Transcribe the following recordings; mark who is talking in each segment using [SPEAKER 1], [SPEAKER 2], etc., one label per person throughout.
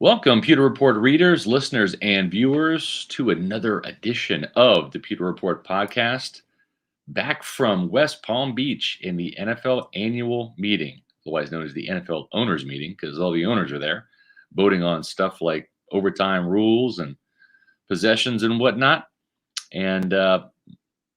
[SPEAKER 1] Welcome, Pewter Report readers, listeners, and viewers, to another edition of the Pewter Report podcast. Back from West Palm Beach in the NFL annual meeting, otherwise known as the NFL owners meeting, because all the owners are there voting on stuff like overtime rules and possessions and whatnot. And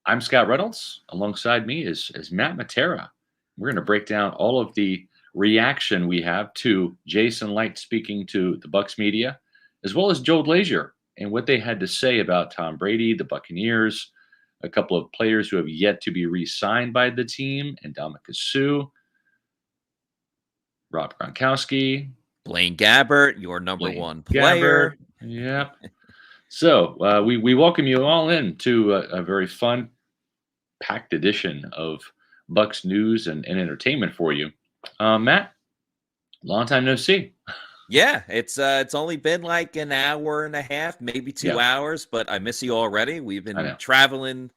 [SPEAKER 1] I'm Scott Reynolds. Alongside me is Matt Matera. We're going to break down all of the reaction we have to Jason Light speaking to the Bucs media, as well as Joe Glazier and what they had to say about Tom Brady, the Buccaneers, a couple of players who have yet to be re-signed by the team, and Ndamukong, Rob Gronkowski,
[SPEAKER 2] Blaine Gabbert, your number
[SPEAKER 1] Blaine
[SPEAKER 2] one
[SPEAKER 1] Gabbert.
[SPEAKER 2] player.
[SPEAKER 1] Yep. So we welcome you all in to a very fun, packed edition of Bucs news and entertainment for you. Matt, long time no see.
[SPEAKER 2] Yeah, it's only been like an hour and a half, maybe 2 hours, but I miss you already. We've been traveling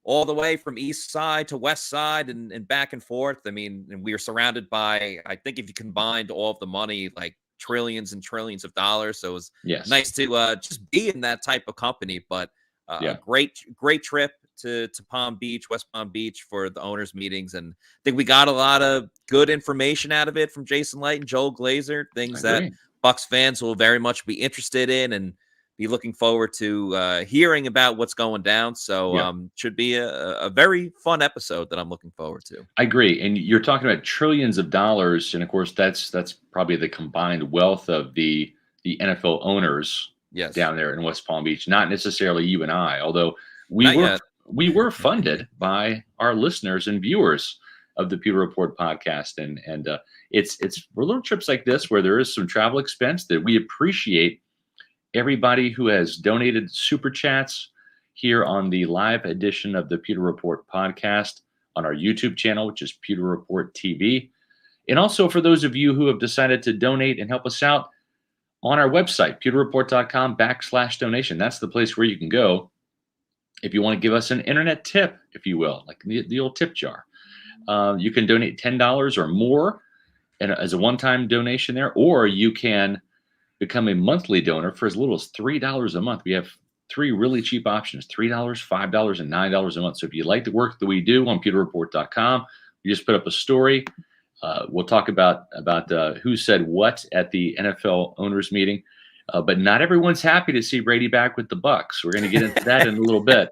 [SPEAKER 2] all the way from east side to west side and back and forth. I mean, and we are surrounded by, I think if you combined all of the money, like trillions and trillions of dollars. So it was nice to just be in that type of company. But a great trip to Palm Beach, West Palm Beach for the owners meetings. And I think we got a lot of good information out of it from Jason Light and Joel Glazer, things that Bucs fans will very much be interested in and be looking forward to hearing about what's going down. So should be a very fun episode that I'm looking forward to.
[SPEAKER 1] I agree. And you're talking about trillions of dollars. And of course, that's probably the combined wealth of the NFL owners down there in West Palm Beach, not necessarily you and I, although we were funded by our listeners and viewers of the Pewter Report podcast. And it's for little trips like this where there is some travel expense that we appreciate everybody who has donated super chats here on the live edition of the Pewter Report podcast on our YouTube channel, which is Pewter Report TV. And also for those of you who have decided to donate and help us out on our website, pewterreport.com/donation. That's the place where you can go if you want to give us an internet tip, if you will, like the old tip jar. You can donate $10 or more as a one-time donation there, or you can become a monthly donor for as little as $3 a month. We have three really cheap options: $3, $5, and $9 a month. So if you like the work that we do on pewterreport.com, we just put up a story. We'll talk about who said what at the NFL owners meeting. But not everyone's happy to see Brady back with the Bucs. We're going to get into that in a little bit.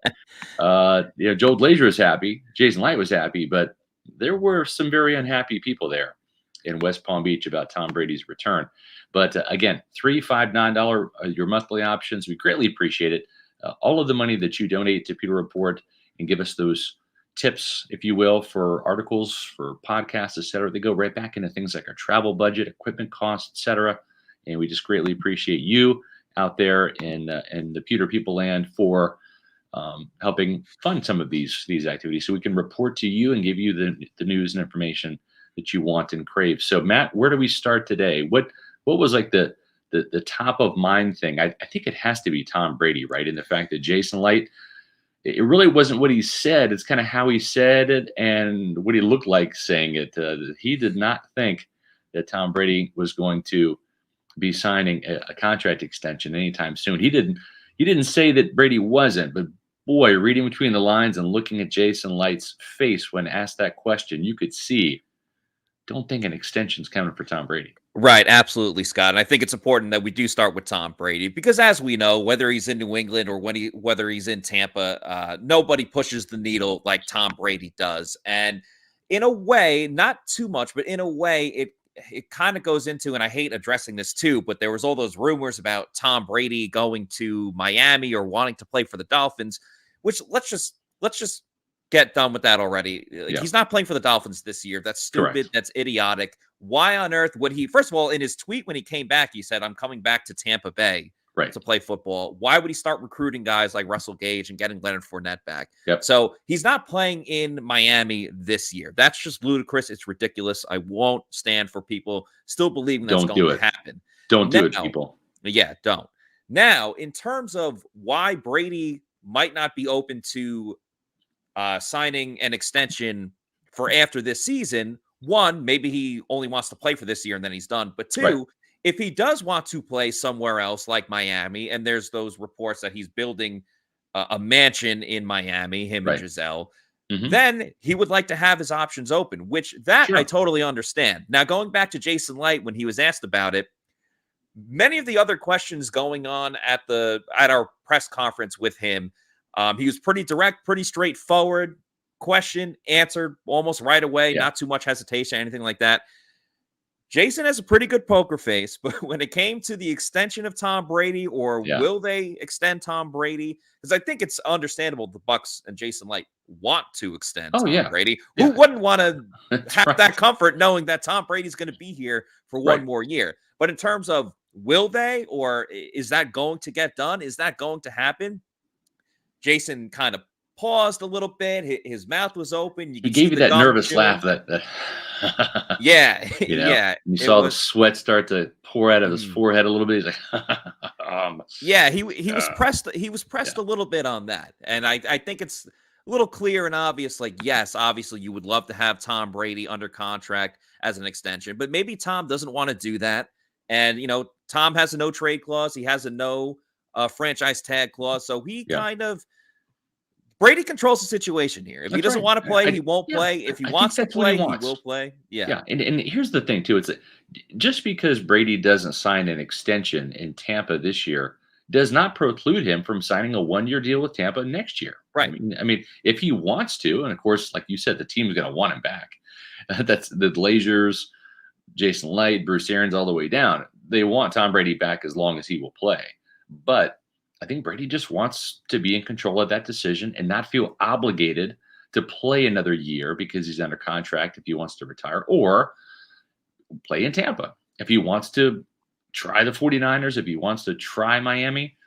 [SPEAKER 1] Joe Glazier is happy. Jason Light was happy, but there were some very unhappy people there in West Palm Beach about Tom Brady's return. But again, $3, $5, $9 your monthly options. We greatly appreciate it. All of the money that you donate to Pewter Report and give us those tips, if you will, for articles, for podcasts, et cetera, they go right back into things like our travel budget, equipment costs, et cetera. And we just greatly appreciate you out there in the Pewter People land for helping fund some of these activities, so we can report to you and give you the news and information that you want and crave. So, Matt, where do we start today? What was like the top of mind thing? I think it has to be Tom Brady, right? And the fact that Jason Light, it really wasn't what he said. It's kind of how he said it and what he looked like saying it. He did not think that Tom Brady was going to be signing a contract extension anytime soon. He didn't say that Brady wasn't, but boy, reading between the lines and looking at Jason Light's face when asked that question, you could see, don't think an extension's coming for Tom Brady.
[SPEAKER 2] Right, absolutely, Scott. And I think it's important that we do start with Tom Brady because, as we know, whether he's in New England or whether he's in Tampa, nobody pushes the needle like Tom Brady does. And in a way, not too much, but in a way, it kind of goes into, and I hate addressing this too, but there was all those rumors about Tom Brady going to Miami or wanting to play for the Dolphins, which let's just get done with that already. He's not playing for the Dolphins this year. That's stupid.
[SPEAKER 1] Correct.
[SPEAKER 2] That's idiotic. Why on earth would he? First of all, in his tweet when he came back, he said, "I'm coming back to Tampa Bay to play football." Why would he start recruiting guys like Russell Gage and getting Leonard Fournette back? So he's not playing in Miami this year. That's just ludicrous. It's ridiculous. I won't stand for people still believing that's going to happen.
[SPEAKER 1] Don't do it, people.
[SPEAKER 2] Yeah, don't. Now, in terms of why Brady might not be open to signing an extension for after this season, one, maybe he only wants to play for this year and then he's done. But two, if he does want to play somewhere else like Miami, and there's those reports that he's building a mansion in Miami, him and Giselle, then he would like to have his options open, which I totally understand. Now, going back to Jason Light, when he was asked about it, many of the other questions going on at our press conference with him, he was pretty direct, pretty straightforward. Question answered almost right away, not too much hesitation, anything like that. Jason has a pretty good poker face, but when it came to the extension of Tom Brady, or will they extend Tom Brady? Because I think it's understandable the Bucs and Jason Light want to extend Tom Brady. Who wouldn't want to have that comfort knowing that Tom Brady's going to be here for one more year? But in terms of will they, or is that going to get done? Is that going to happen? Jason kind of paused a little bit. His mouth was open.
[SPEAKER 1] He gave you that nervous laugh. You saw the sweat start to pour out of his forehead a little bit. He's like,
[SPEAKER 2] he was pressed. He was pressed a little bit on that, and I think it's a little clear and obvious. Like, yes, obviously you would love to have Tom Brady under contract as an extension, but maybe Tom doesn't want to do that. And Tom has a no trade clause. He has a no franchise tag clause, so he kind of. Brady controls the situation here. If he doesn't want to play, he won't play. If he wants to play, he will play. Yeah.
[SPEAKER 1] And here's the thing, too. It's just because Brady doesn't sign an extension in Tampa this year does not preclude him from signing a one-year deal with Tampa next year.
[SPEAKER 2] Right.
[SPEAKER 1] I mean, if he wants to, and of course, like you said, the team's going to want him back. That's the Glazers, Jason Light, Bruce Arians, all the way down. They want Tom Brady back as long as he will play. But I think Brady just wants to be in control of that decision and not feel obligated to play another year because he's under contract if he wants to retire, or play in Tampa. If he wants to try the 49ers, if he wants to try Miami,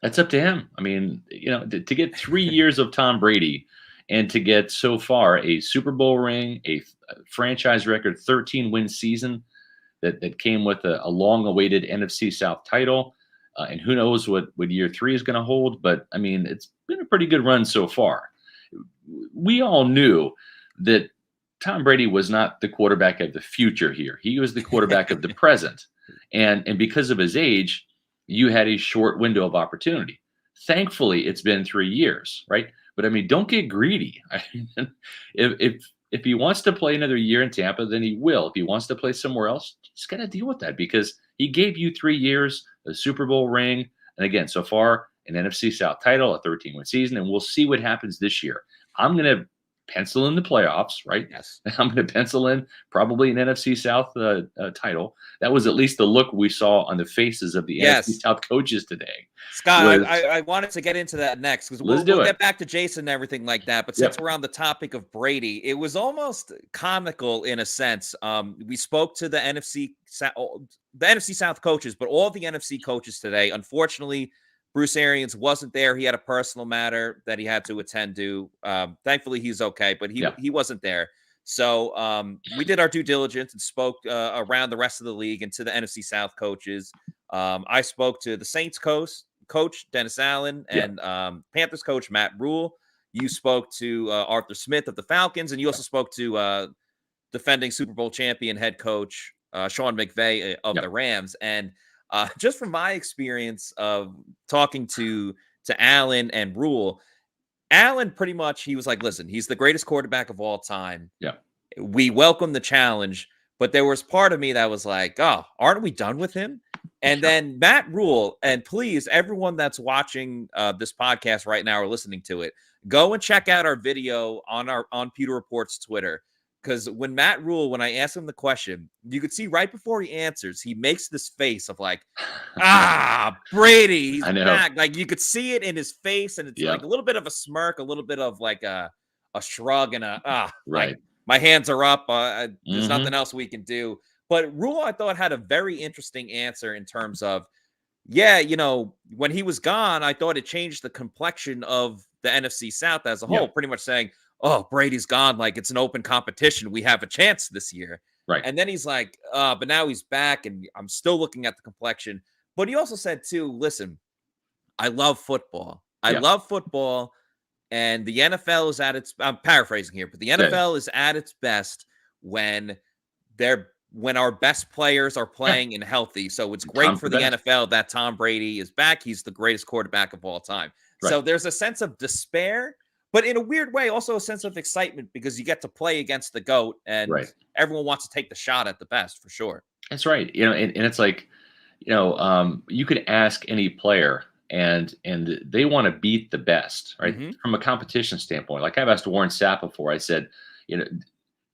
[SPEAKER 1] that's up to him. I mean, to get 3 years of Tom Brady and to get so far a Super Bowl ring, a franchise record 13-win season that came with a long-awaited NFC South title, and who knows what year 3 is going to hold. But, I mean, it's been a pretty good run so far. We all knew that Tom Brady was not the quarterback of the future here. He was the quarterback of the present. And because of his age, you had a short window of opportunity. Thankfully, it's been 3 years, right? But, I mean, don't get greedy. If he wants to play another year in Tampa, then he will. If he wants to play somewhere else, he's got to deal with that because he gave you 3 years, a Super Bowl ring, and again, so far, an NFC South title, a 13-win season, and we'll see what happens this year. I'm going to pencil in the playoffs, right?
[SPEAKER 2] Yes.
[SPEAKER 1] I'm going to pencil in probably an NFC South title. That was at least the look we saw on the faces of the NFC South coaches today.
[SPEAKER 2] Scott, I wanted to get into that next because we'll get back to Jason and everything like that. But since we're on the topic of Brady, it was almost comical in a sense. We spoke to the NFC South coaches, but all the NFC coaches today. Unfortunately, Bruce Arians wasn't there. He had a personal matter that he had to attend to. Thankfully, he's okay, but he wasn't there. So we did our due diligence and spoke around the rest of the league and to the NFC South coaches. I spoke to the Saints coach Dennis Allen and Panthers coach Matt Rule. You spoke to Arthur Smith of the Falcons, and you also spoke to defending Super Bowl champion head coach Sean McVay of the Rams. And just from my experience of talking to Allen and Rule, Allen pretty much, he was like, listen, he's the greatest quarterback of all time.
[SPEAKER 1] Yeah.
[SPEAKER 2] We welcome the challenge, but there was part of me that was like, oh, aren't we done with him? And then Matt Rule, and please, everyone that's watching this podcast right now or listening to it, go and check out our video on Pewter Report's Twitter. Because when Matt Rule, when I asked him the question, you could see right before he answers, he makes this face of like, Brady, he's back. Like you could see it in his face, and it's like a little bit of a smirk, a little bit of like a shrug, and like, my hands are up. There's nothing else we can do. But Rule, I thought, had a very interesting answer in terms of, when he was gone, I thought it changed the complexion of the NFC South as a whole, pretty much saying, oh, Brady's gone. Like it's an open competition. We have a chance this year.
[SPEAKER 1] Right.
[SPEAKER 2] And then he's like, but now he's back and I'm still looking at the complexion. But he also said too, listen, I love football. I love football. And the NFL is I'm paraphrasing here, but the NFL is at its best when they're when our best players are playing and healthy. So it's great for the NFL that Tom Brady is back. He's the greatest quarterback of all time. Right. So there's a sense of despair, but in a weird way, also a sense of excitement because you get to play against the GOAT and everyone wants to take the shot at the best for sure.
[SPEAKER 1] That's right. You know, and it's like, you know, you could ask any player and they want to beat the best, right? Mm-hmm. From a competition standpoint. Like I've asked Warren Sapp before, I said, you know,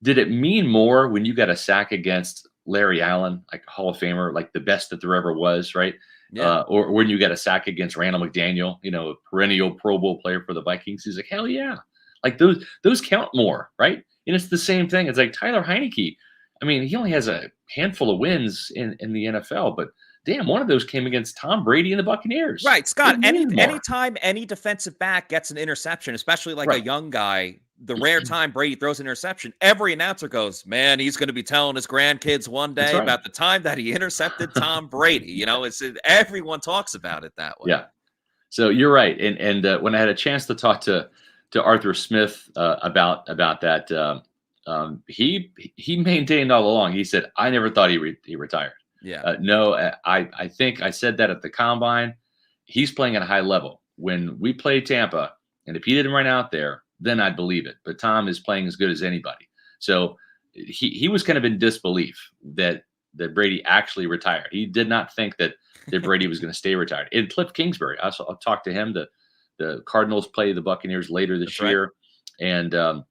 [SPEAKER 1] did it mean more when you got a sack against Larry Allen, like a Hall of Famer, like the best that there ever was, right? Yeah. Or when you got a sack against Randall McDaniel, you know, a perennial Pro Bowl player for the Vikings. He's like, hell yeah. Like those count more, right? And it's the same thing. It's like Tyler Heineke. I mean, he only has a handful of wins in the NFL, but damn, one of those came against Tom Brady and the Buccaneers.
[SPEAKER 2] Right, Scott. Anytime any defensive back gets an interception, especially like a young guy, the rare time Brady throws an interception, every announcer goes, man, he's going to be telling his grandkids one day about the time that he intercepted Tom Brady. You know, everyone talks about it that way.
[SPEAKER 1] Yeah. So you're right. And when I had a chance to talk to Arthur Smith about that, he maintained all along. He said, I never thought he retired.
[SPEAKER 2] Yeah.
[SPEAKER 1] No, I think I said that at the combine. He's playing at a high level. When we play Tampa, and if he didn't run out there, then I'd believe it. But Tom is playing as good as anybody. So he was kind of in disbelief that Brady actually retired. He did not think that Brady was going to stay retired. And Cliff Kingsbury, I'll talk to him. The Cardinals play the Buccaneers later this year, and I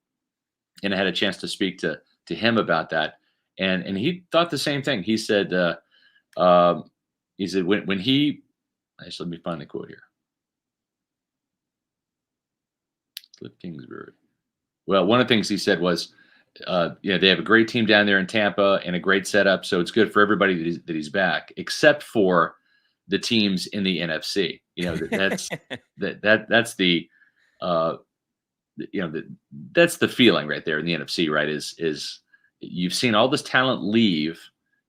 [SPEAKER 1] had a chance to speak to him about that. And he thought the same thing. He said, when he, actually, let me find the quote here. Cliff Kingsbury. Well, one of the things he said was, they have a great team down there in Tampa and a great setup, so it's good for everybody that he's back, except for the teams in the NFC. You know, that's that's the that's the feeling right there in the NFC, right? Is you've seen all this talent leave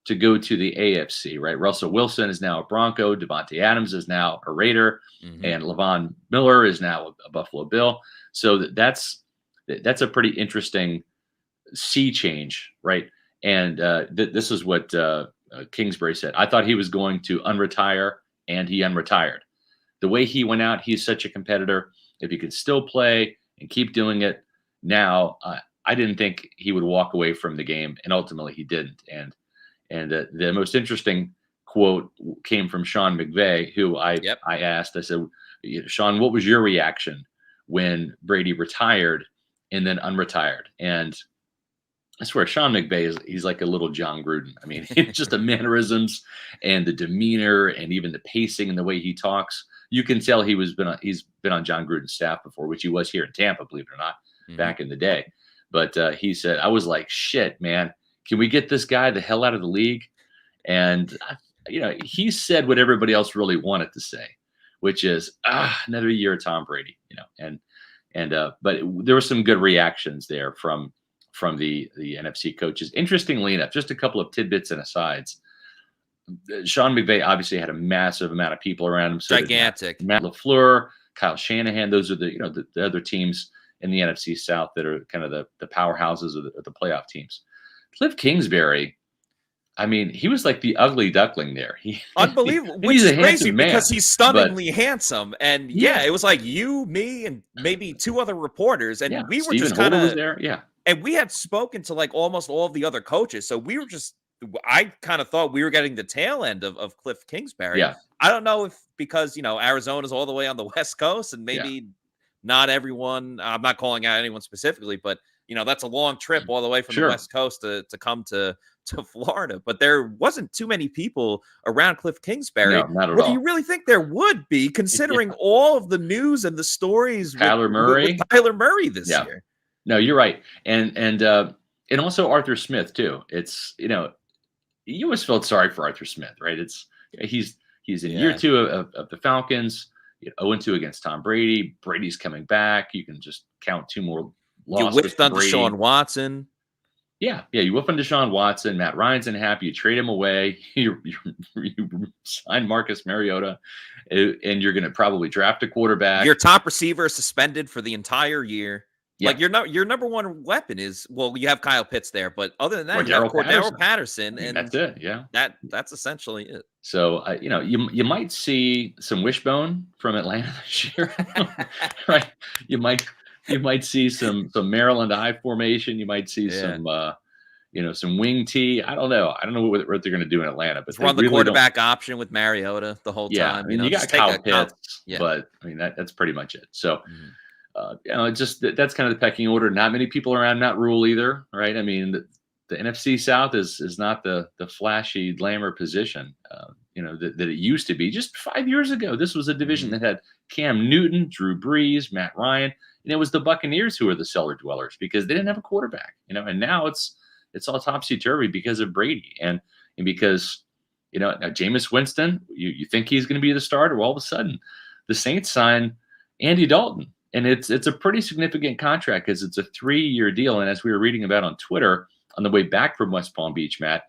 [SPEAKER 1] to go to the AFC, right? Russell Wilson is now a Bronco. Devontae Adams is now a Raider, and Levon Miller is now a Buffalo Bill. So that's a pretty interesting sea change, right? And this is what Kingsbury said. I thought he was going to unretire, and he unretired. The way he went out, he's such a competitor. If he could still play and keep doing it now, I didn't think he would walk away from the game, and ultimately he didn't. And the most interesting quote came from Sean McVay, who I asked. I said, Sean, what was your reaction when Brady retired and then unretired? And I swear, Sean McVay he's like a little John Gruden. I mean, it's just the mannerisms and the demeanor and even the pacing and the way he talks. You can tell he's been on John Gruden's staff before, which he was here in Tampa, believe it or not, back in the day. But he said, I was like, shit, man, can we get this guy the hell out of the league? And, he said what everybody else really wanted to say, which is, another year of Tom Brady, but there were some good reactions there from the NFC coaches. Interestingly enough, just a couple of tidbits and asides. Sean McVay obviously had a massive amount of people around him. So
[SPEAKER 2] gigantic.
[SPEAKER 1] Matt LaFleur, Kyle Shanahan. Those are the other teams in the NFC South that are kind of the powerhouses of the playoff teams. Cliff Kingsbury, I mean, he was like the ugly duckling there.
[SPEAKER 2] Unbelievable. Which is crazy because he's stunningly handsome. And it was like you, me, and maybe two other reporters. And we were
[SPEAKER 1] Stephen
[SPEAKER 2] just kind of
[SPEAKER 1] there. Yeah.
[SPEAKER 2] And we had spoken to like almost all of the other coaches. So we were I kind of thought we were getting the tail end of Cliff Kingsbury.
[SPEAKER 1] Yeah.
[SPEAKER 2] I don't know if because, Arizona's all the way on the West Coast and maybe not everyone, I'm not calling out anyone specifically, but that's a long trip all the way from the West Coast to come to Florida. But there wasn't too many people around Cliff Kingsbury.
[SPEAKER 1] No, not at all.
[SPEAKER 2] Do you really think there would be, considering all of the news and the stories with Tyler Murray this year?
[SPEAKER 1] No, you're right. And also Arthur Smith too. It's, you always felt sorry for Arthur Smith, right? He's in year 2 of the Falcons, 0-2 against Tom Brady. Brady's coming back. You can just count 2 more losses.
[SPEAKER 2] You whiffed on Deshaun Watson.
[SPEAKER 1] Yeah, you whiff on Deshaun Watson. Matt Ryan's unhappy. You trade him away. You sign Marcus Mariota, and you're going to probably draft a quarterback.
[SPEAKER 2] Your top receiver is suspended for the entire year. Yeah. Like your number one weapon is, well, you have Kyle Pitts there, but other than that, you have Cordero Patterson, and
[SPEAKER 1] that's it. Yeah,
[SPEAKER 2] that's essentially it.
[SPEAKER 1] So you might see some wishbone from Atlanta this year, right? You might see some Maryland I formation. You might see some some wing T. I don't know. I don't know what they're going to do in Atlanta, but
[SPEAKER 2] just run the really quarterback option with Mariota the whole time.
[SPEAKER 1] I mean, you got Kyle Pitts, but I mean that's pretty much it. So. Just that's kind of the pecking order. Not many people around Matt Rule either, right? I mean, the NFC South is not the flashy glamour position, that it used to be. Just 5 years ago, this was a division that had Cam Newton, Drew Brees, Matt Ryan, and it was the Buccaneers who were the cellar dwellers because they didn't have a quarterback, and now it's all topsy-turvy because of Brady and because now Jameis Winston, you think he's going to be the starter, well, all of a sudden the Saints sign Andy Dalton. And it's a pretty significant contract because it's a 3-year deal. And as we were reading about on Twitter on the way back from West Palm Beach, Matt,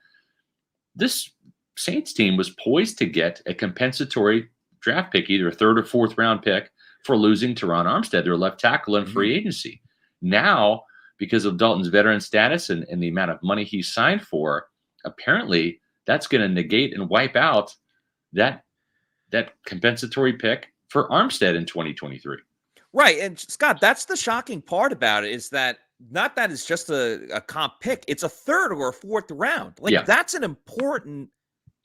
[SPEAKER 1] this Saints team was poised to get a compensatory draft pick, either a 3rd or 4th round pick, for losing Teron Armstead, their left tackle in free agency. Now, because of Dalton's veteran status and the amount of money he signed for, apparently that's going to negate and wipe out that compensatory pick for Armstead in 2023.
[SPEAKER 2] Right. And Scott, that's the shocking part about it, is that not that it's just a comp pick. It's a 3rd or a 4th round. Like that's an important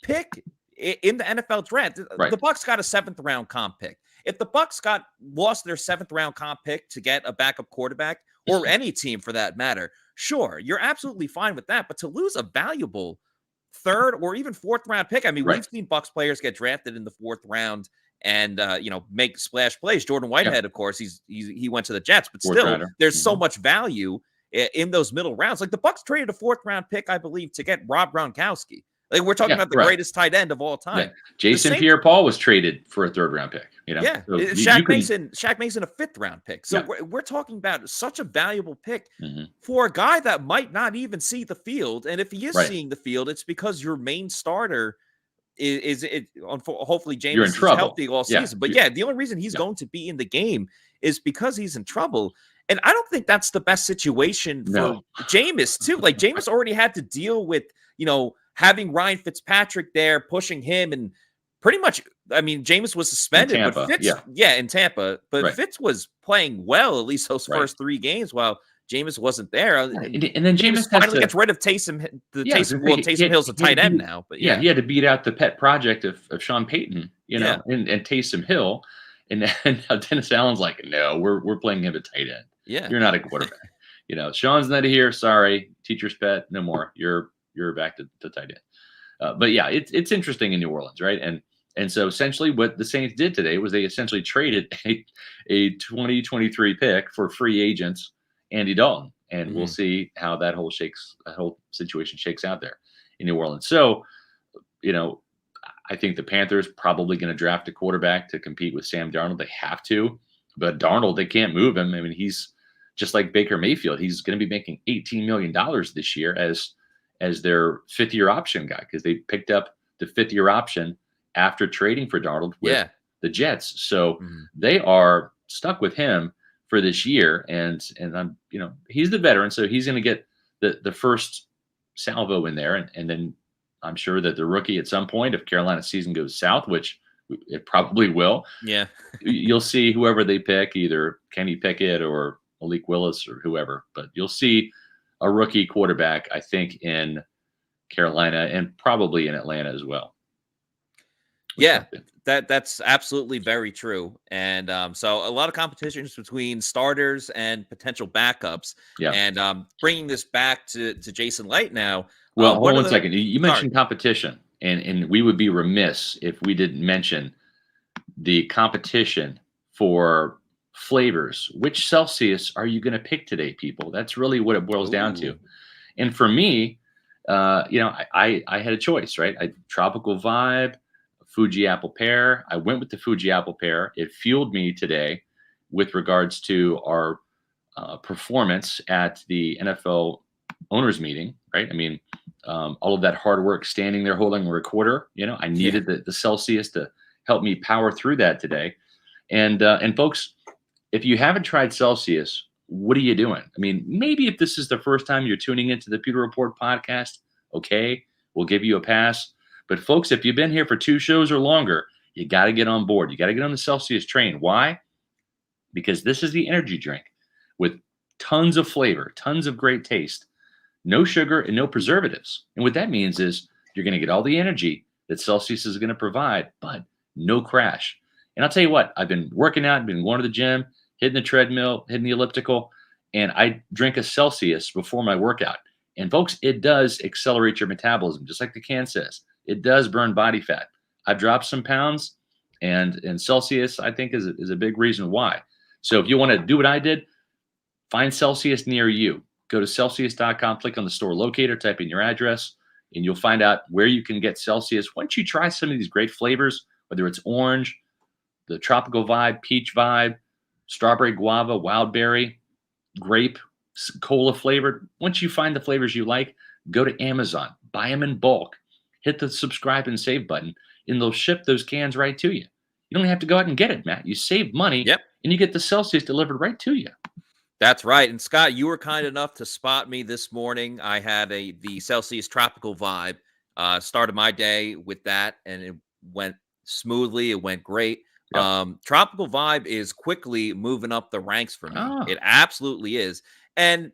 [SPEAKER 2] pick in the NFL draft.
[SPEAKER 1] Right.
[SPEAKER 2] The Bucs got a 7th round comp pick. If the Bucs lost their 7th round comp pick to get a backup quarterback, or any team for that matter, sure, you're absolutely fine with that. But to lose a valuable 3rd or even 4th round pick, I mean, we've seen Bucs players get drafted in the 4th round and make splash plays. Jordan Whitehead, of course, he went to the Jets, but still, there's so much value in those middle rounds. Like the Bucs traded a 4th round pick, I believe, to get Rob Gronkowski. Like we're talking about the greatest tight end of all time.
[SPEAKER 1] Yeah. Jason Pierre-Paul was traded for a 3rd round pick.
[SPEAKER 2] Yeah, so Shaq Mason a 5th round pick. So we're talking about such a valuable pick for a guy that might not even see the field. And if he is seeing the field, it's because your main starter is hopefully James is healthy all season. But the only reason he's going to be in the game is because he's in trouble. And I don't think that's the best situation for Jameis too. Like Jameis already had to deal with, having Ryan Fitzpatrick there pushing him, and pretty much, I mean, Jameis was suspended, but Fitz, in Tampa, but Fitz was playing well, at least those first 3 games while Jameis wasn't there. And
[SPEAKER 1] then Jameis
[SPEAKER 2] finally gets rid of Taysom. Taysom Hill's a tight end now, but
[SPEAKER 1] he had to beat out the pet project of Sean Payton, and Taysom Hill, and now Dennis Allen's like, no, we're playing him at tight end.
[SPEAKER 2] Yeah,
[SPEAKER 1] you're not a quarterback. Sean's not here. Sorry, teacher's pet. No more. You're back to tight end. But it's interesting in New Orleans, right? And so essentially what the Saints did today was they essentially traded a 2023 pick for free agents Andy Dalton, and we'll see how that whole situation shakes out there in New Orleans. So, I think the Panthers probably going to draft a quarterback to compete with Sam Darnold. They have to, but Darnold, they can't move him. I mean, he's just like Baker Mayfield. He's going to be making $18 million this year as their 5th-year option guy, because they picked up the 5th-year option after trading for Darnold with the Jets. So they are stuck with him for this year. And I'm, he's the veteran, so he's going to get the first salvo in there. And then I'm sure that the rookie at some point, if Carolina's season goes south, which it probably will, you'll see whoever they pick, either Kenny Pickett or Malik Willis or whoever, but you'll see a rookie quarterback, I think, in Carolina and probably in Atlanta as well.
[SPEAKER 2] Yeah, that's absolutely very true. And so a lot of competitions between starters and potential backups.
[SPEAKER 1] Yeah.
[SPEAKER 2] And bringing this back to Jason Light now.
[SPEAKER 1] Well, hold on 1 second. You mentioned competition, and we would be remiss if we didn't mention the competition for flavors. Which Celsius are you going to pick today, people? That's really what it boils down to. And for me, I had a choice, right? Tropical Vibe, Fuji Apple Pear. I went with the Fuji Apple Pear. It fueled me today with regards to our performance at the NFL owners meeting, right? I mean, all of that hard work standing there holding a recorder, I needed the Celsius to help me power through that today. And folks, if you haven't tried Celsius, what are you doing? I mean, maybe if this is the first time you're tuning into the Pewter Report podcast, okay, we'll give you a pass. But folks, if you've been here for 2 shows or longer, you got to get on board. You got to get on the Celsius train. Why? Because this is the energy drink with tons of flavor, tons of great taste, no sugar and no preservatives. And what that means is you're going to get all the energy that Celsius is going to provide, but no crash. And I'll tell you what, I've been working out, been going to the gym, hitting the treadmill, hitting the elliptical, and I drink a Celsius before my workout. And folks, it does accelerate your metabolism, just like the can says. It does burn body fat. I've dropped some pounds, and Celsius, I think, is a big reason why. So if you want to do what I did, find Celsius near you. Go to Celsius.com, click on the store locator, type in your address, and you'll find out where you can get Celsius. Once you try some of these great flavors, whether it's orange, the tropical vibe, peach vibe, strawberry guava, wild berry, grape, cola flavored. Once you find the flavors you like, go to Amazon, buy them in bulk, hit the subscribe and save button, and they'll ship those cans right to you. You don't have to go out and get it, Matt. You save money, and you get the Celsius delivered right to you.
[SPEAKER 2] That's right. And Scott, you were kind enough to spot me this morning. I had the Celsius Tropical Vibe. Started my day with that, and it went smoothly. It went great. Yep. Tropical Vibe is quickly moving up the ranks for me. It absolutely is. And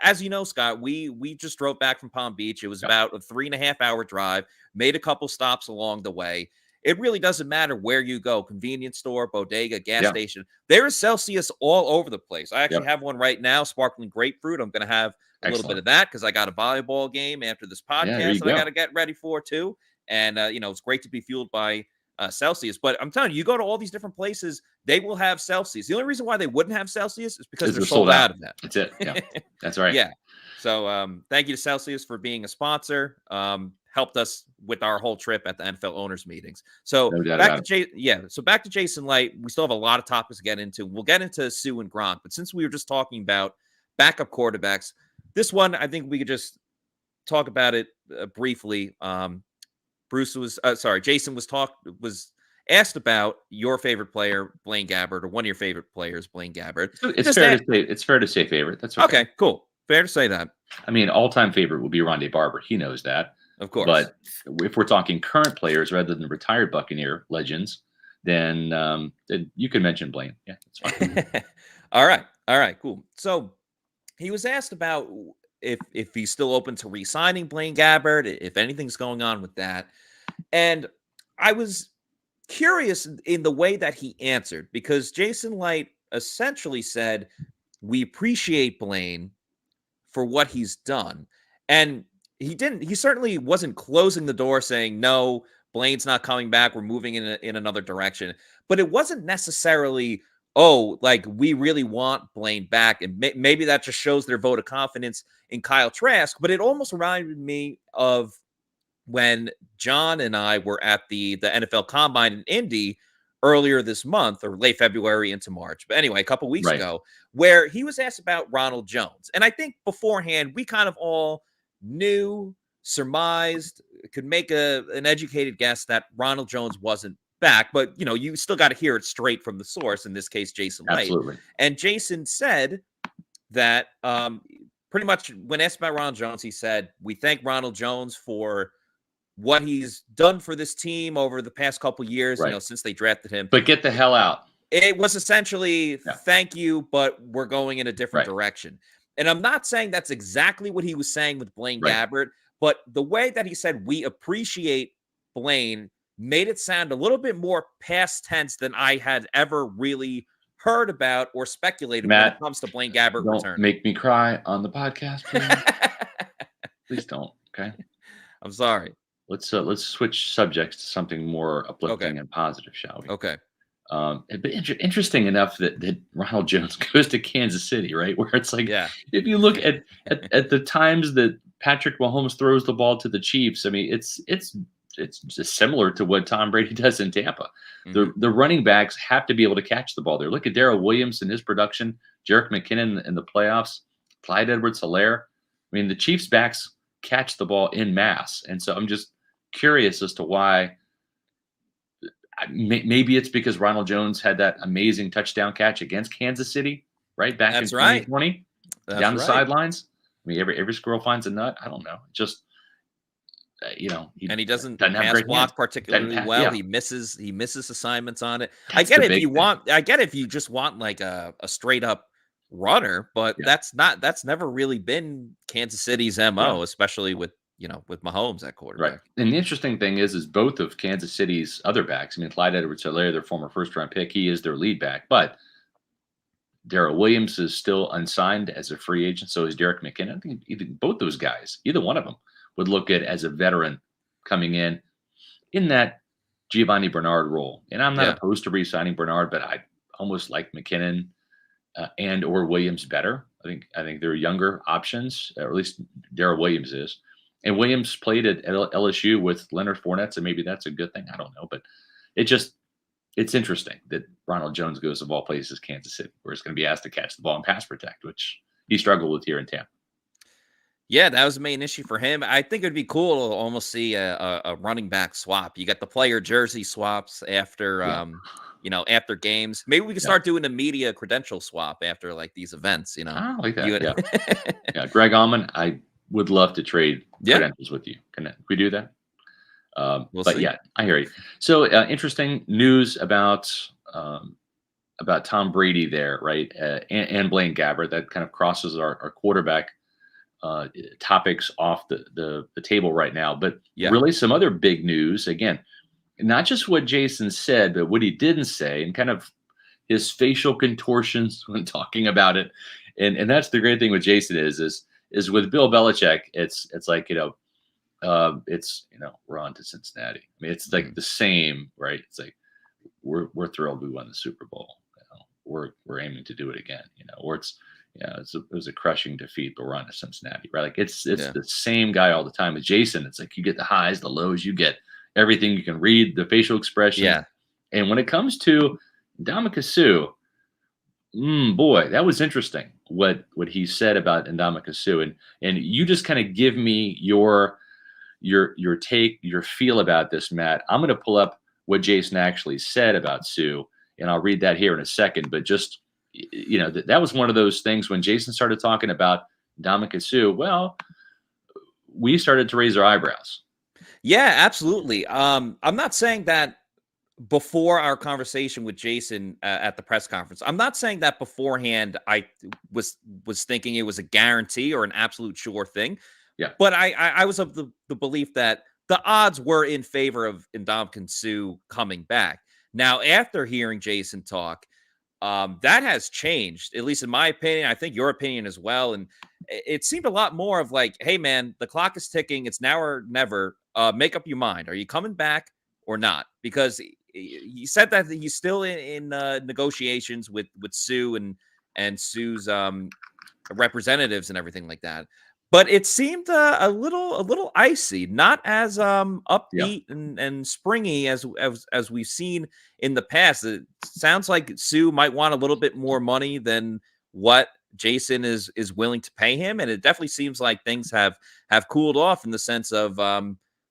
[SPEAKER 2] as you know, Scott, we just drove back from Palm Beach. It was about a 3.5-hour drive, made a couple stops along the way. It really doesn't matter where you go, convenience store, bodega, gas station. There is Celsius all over the place. I actually have one right now, sparkling grapefruit. I'm going to have a little bit of that because I got a volleyball game after this podcast that I got to get ready for too. And, it's great to be fueled by Celsius. But I'm telling you, you go to all these different places, they will have Celsius. The only reason why they wouldn't have Celsius is because they're sold out of that.
[SPEAKER 1] That's it. Yeah, that's right.
[SPEAKER 2] Yeah. So thank you to Celsius for being a sponsor. Helped us with our whole trip at the NFL owners meetings. So back to Jason Light. We still have a lot of topics to get into. We'll get into Sue and Gronk, but since we were just talking about backup quarterbacks, this one I think we could just talk about it briefly. Jason was asked about your favorite player, Blaine Gabbert, or one of your favorite players, Blaine Gabbert.
[SPEAKER 1] It's fair to say favorite. That's okay.
[SPEAKER 2] Okay, cool. Fair to say that.
[SPEAKER 1] I mean, all-time favorite would be Rondé Barber. He knows that.
[SPEAKER 2] Of course.
[SPEAKER 1] But if we're talking current players rather than retired Buccaneer legends, then you can mention Blaine. Yeah, that's fine.
[SPEAKER 2] All right, cool. So he was asked about if he's still open to re-signing Blaine Gabbert, if anything's going on with that. And I was curious in the way that he answered, because Jason Light essentially said, we appreciate Blaine for what he's done. And he certainly wasn't closing the door saying, no, Blaine's not coming back. We're moving in another direction. But it wasn't necessarily, we really want Blaine back. And maybe that just shows their vote of confidence in Kyle Trask. But it almost reminded me of when John and I were at the NFL Combine in Indy earlier this month, or late February into March. But anyway, a couple weeks ago, where he was asked about Ronald Jones. And I think beforehand, we kind of all knew, surmised, could make an educated guess that Ronald Jones wasn't back, but you still got to hear it straight from the source, in this case Jason Light.
[SPEAKER 1] Absolutely.
[SPEAKER 2] And Jason said that pretty much when asked about Ronald Jones, he said, we thank Ronald Jones for what he's done for this team over the past couple years, since they drafted him.
[SPEAKER 1] But get the hell out.
[SPEAKER 2] It was essentially thank you, but we're going in a different direction. And I'm not saying that's exactly what he was saying with Blaine Gabbert, but the way that he said we appreciate Blaine made it sound a little bit more past tense than I had ever really heard about or speculated when it comes to Blaine Gabbert return.
[SPEAKER 1] Don't make me cry on the podcast, please. Please don't. Okay.
[SPEAKER 2] I'm sorry.
[SPEAKER 1] Let's switch subjects to something more uplifting and positive, shall we?
[SPEAKER 2] Okay.
[SPEAKER 1] But interesting enough that Ronald Jones goes to Kansas City, right? Where it's like, if you look at the times that Patrick Mahomes throws the ball to the Chiefs, I mean, it's just similar to what Tom Brady does in Tampa. Mm-hmm. The running backs have to be able to catch the ball there. Look at Darrell Williams and his production, Jerick McKinnon in the playoffs, Clyde Edwards-Helaire. I mean, the Chiefs backs catch the ball in mass, and so I'm just curious as to why. Maybe it's because Ronald Jones had that amazing touchdown catch against Kansas City right? Back in 2020, down the sidelines. I mean, every squirrel finds a nut. I don't know. Just
[SPEAKER 2] and he doesn't pass block particularly well. Yeah. He misses assignments on it. I get it if you just want like a straight up runner, but that's never really been Kansas City's MO, especially with Mahomes at quarterback.
[SPEAKER 1] Right. And the interesting thing is both of Kansas City's other backs, I mean, Clyde Edwards-Helaire, their former first-round pick, he is their lead back, but Darrell Williams is still unsigned as a free agent. So is Derek McKinnon. I think even both those guys, either one of them, would look good as a veteran coming in that Giovanni Bernard role. And I'm not opposed to re-signing Bernard, but I almost like McKinnon and or Williams better. I think they're younger options, or at least Darrell Williams is. And Williams played at LSU with Leonard Fournette, so maybe that's a good thing. I don't know, but it's interesting that Ronald Jones goes of all places Kansas City, where he's going to be asked to catch the ball and pass protect, which he struggled with here in Tampa.
[SPEAKER 2] Yeah, that was the main issue for him. I think it'd be cool to almost see a running back swap. You got the player jersey swaps after after games. Maybe we can start doing a media credential swap after like these events.
[SPEAKER 1] I like that. Yeah, Greg Allman, I would love to trade credentials with you. Can we do that? We'll see. Yeah, I hear you. So interesting news about Tom Brady there, right? And Blaine Gabbert. That kind of crosses our quarterback topics off the table right now. But really some other big news, again, not just what Jason said, but what he didn't say, and kind of his facial contortions when talking about it. And that's the great thing with Jason is with Bill Belichick, it's like, we're on to Cincinnati. I mean, it's like the same, right? It's like, we're thrilled we won the Super Bowl. We're aiming to do it again, or it was a crushing defeat, but we're on to Cincinnati, right? Like it's the same guy all the time. With Jason, it's like you get the highs, the lows, you get everything. You can read the facial expression. Yeah. And when it comes to Ndamukong Suh, boy, that was interesting what he said about Ndamukong Suh. And you just kind of give me your take, your feel about this, Matt. I'm going to pull up what Jason actually said about Suh, and I'll read that here in a second. But just, that was one of those things when Jason started talking about Ndamukong Suh, well, we started to raise our eyebrows.
[SPEAKER 2] Yeah, absolutely. I'm not saying that before our conversation with Jason at the press conference. I'm not saying that beforehand I was thinking it was a guarantee or an absolute sure thing.
[SPEAKER 1] Yeah.
[SPEAKER 2] But I was of the belief that the odds were in favor of Ndamukong Suh coming back. Now, after hearing Jason talk, that has changed, at least in my opinion. I think your opinion as well. And it seemed a lot more of like, hey, man, the clock is ticking. It's now or never. Make up your mind. Are you coming back or not? Because he said that he's still in negotiations with Suh and Suh's representatives and everything like that. But it seemed a little icy, not as upbeat and springy as we've seen in the past. It sounds like Suh might want a little bit more money than what Jason is willing to pay him, and it definitely seems like things have cooled off in the sense of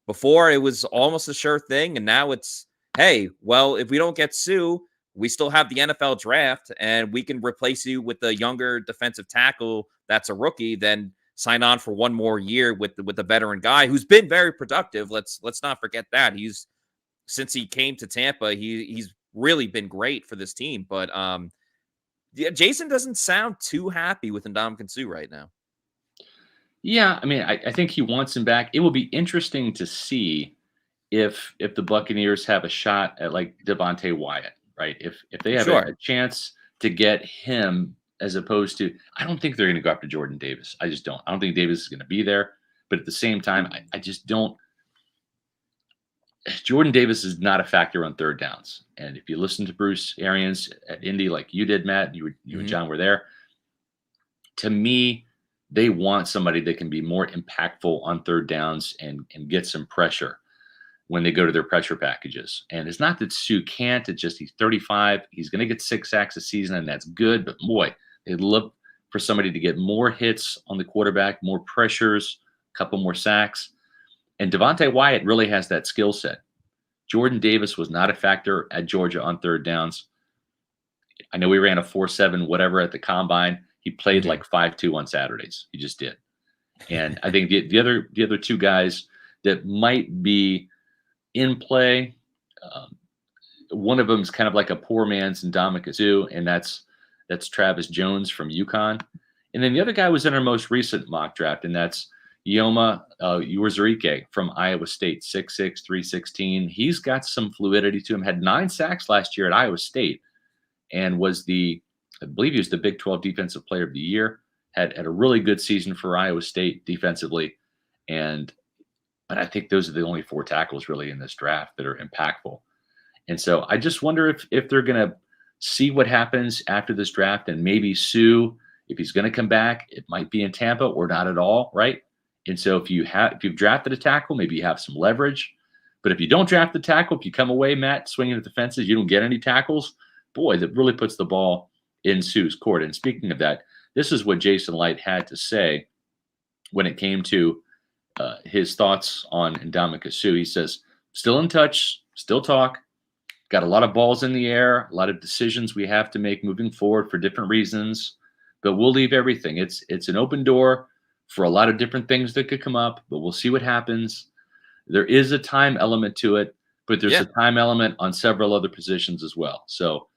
[SPEAKER 2] before it was almost a sure thing, and now it's, hey, well, if we don't get Suh, we still have the NFL draft, and we can replace you with a younger defensive tackle that's a rookie. Then sign on for one more year with the veteran guy who's been very productive. Let's not forget that. Since he came to Tampa, he's really been great for this team. But Jason doesn't sound too happy with Ndamukong Suh right now.
[SPEAKER 1] Yeah, I mean, I think he wants him back. It will be interesting to see if the Buccaneers have a shot at like Devontae Wyatt, right? If they have a chance to get him, as opposed to, I don't think they're going to go after Jordan Davis. I just don't. I don't think Davis is going to be there. But at the same time, I just don't. Jordan Davis is not a factor on third downs. And if you listen to Bruce Arians at Indy, like you did, Matt, you and John were there. To me, they want somebody that can be more impactful on third downs and get some pressure when they go to their pressure packages. And it's not that Suh can't. It's just he's 35. He's going to get 6 sacks a season, and that's good. But boy, they'd look for somebody to get more hits on the quarterback, more pressures, a couple more sacks. And Devontae Wyatt really has that skill set. Jordan Davis was not a factor at Georgia on third downs. I know he ran a 4.7 whatever at the combine. He played like 5.2 on Saturdays. He just did. And I think the other two guys that might be in play, one of them is kind of like a poor man's Ndamukong, and that's Travis Jones from UConn. And then the other guy was in our most recent mock draft, and that's Yoma Uwazurike from Iowa State, 6'6", 316. He's got some fluidity to him. Had 9 sacks last year at Iowa State, and I believe he was the Big 12 Defensive Player of the Year. Had a really good season for Iowa State defensively, but I think those are the only 4 tackles really in this draft that are impactful. And so I just wonder if they're going to see what happens after this draft, and maybe Sue, if he's going to come back, it might be in Tampa or not at all, right? And so if you've drafted a tackle, maybe you have some leverage. But if you don't draft the tackle, if you come away, Matt, swinging at the fences, you don't get any tackles, boy, that really puts the ball in Sue's court. And speaking of that, this is what Jason Light had to say when it came to his thoughts on Ndamukong Suh. He says, still in touch, still talk, got a lot of balls in the air, a lot of decisions we have to make moving forward for different reasons, but we'll leave everything. It's an open door for a lot of different things that could come up, but we'll see what happens. There is a time element to it, but there's a time element on several other positions as well. So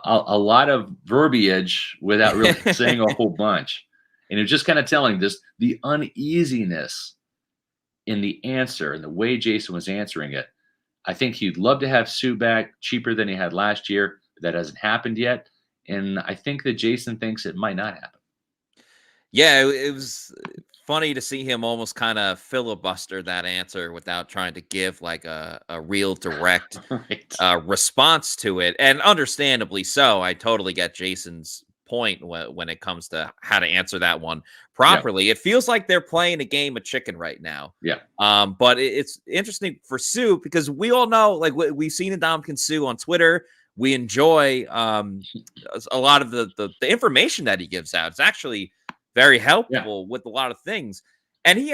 [SPEAKER 1] a lot of verbiage without really saying a whole bunch. And it's just kind of telling the uneasiness in the answer and the way Jason was answering it. I think he'd love to have Suh back cheaper than he had last year. That hasn't happened yet. And I think that Jason thinks it might not happen.
[SPEAKER 2] Yeah, it was funny to see him almost kind of filibuster that answer without trying to give like a real direct response to it. And understandably so. I totally get Jason's point when it comes to how to answer that one properly. Yeah. It feels like they're playing a game of chicken right now.
[SPEAKER 1] Yeah.
[SPEAKER 2] But it's interesting for Suh because we all know, like we've seen Ndamukong Suh on Twitter. We enjoy a lot of the information that he gives out. It's actually very helpful with a lot of things. And he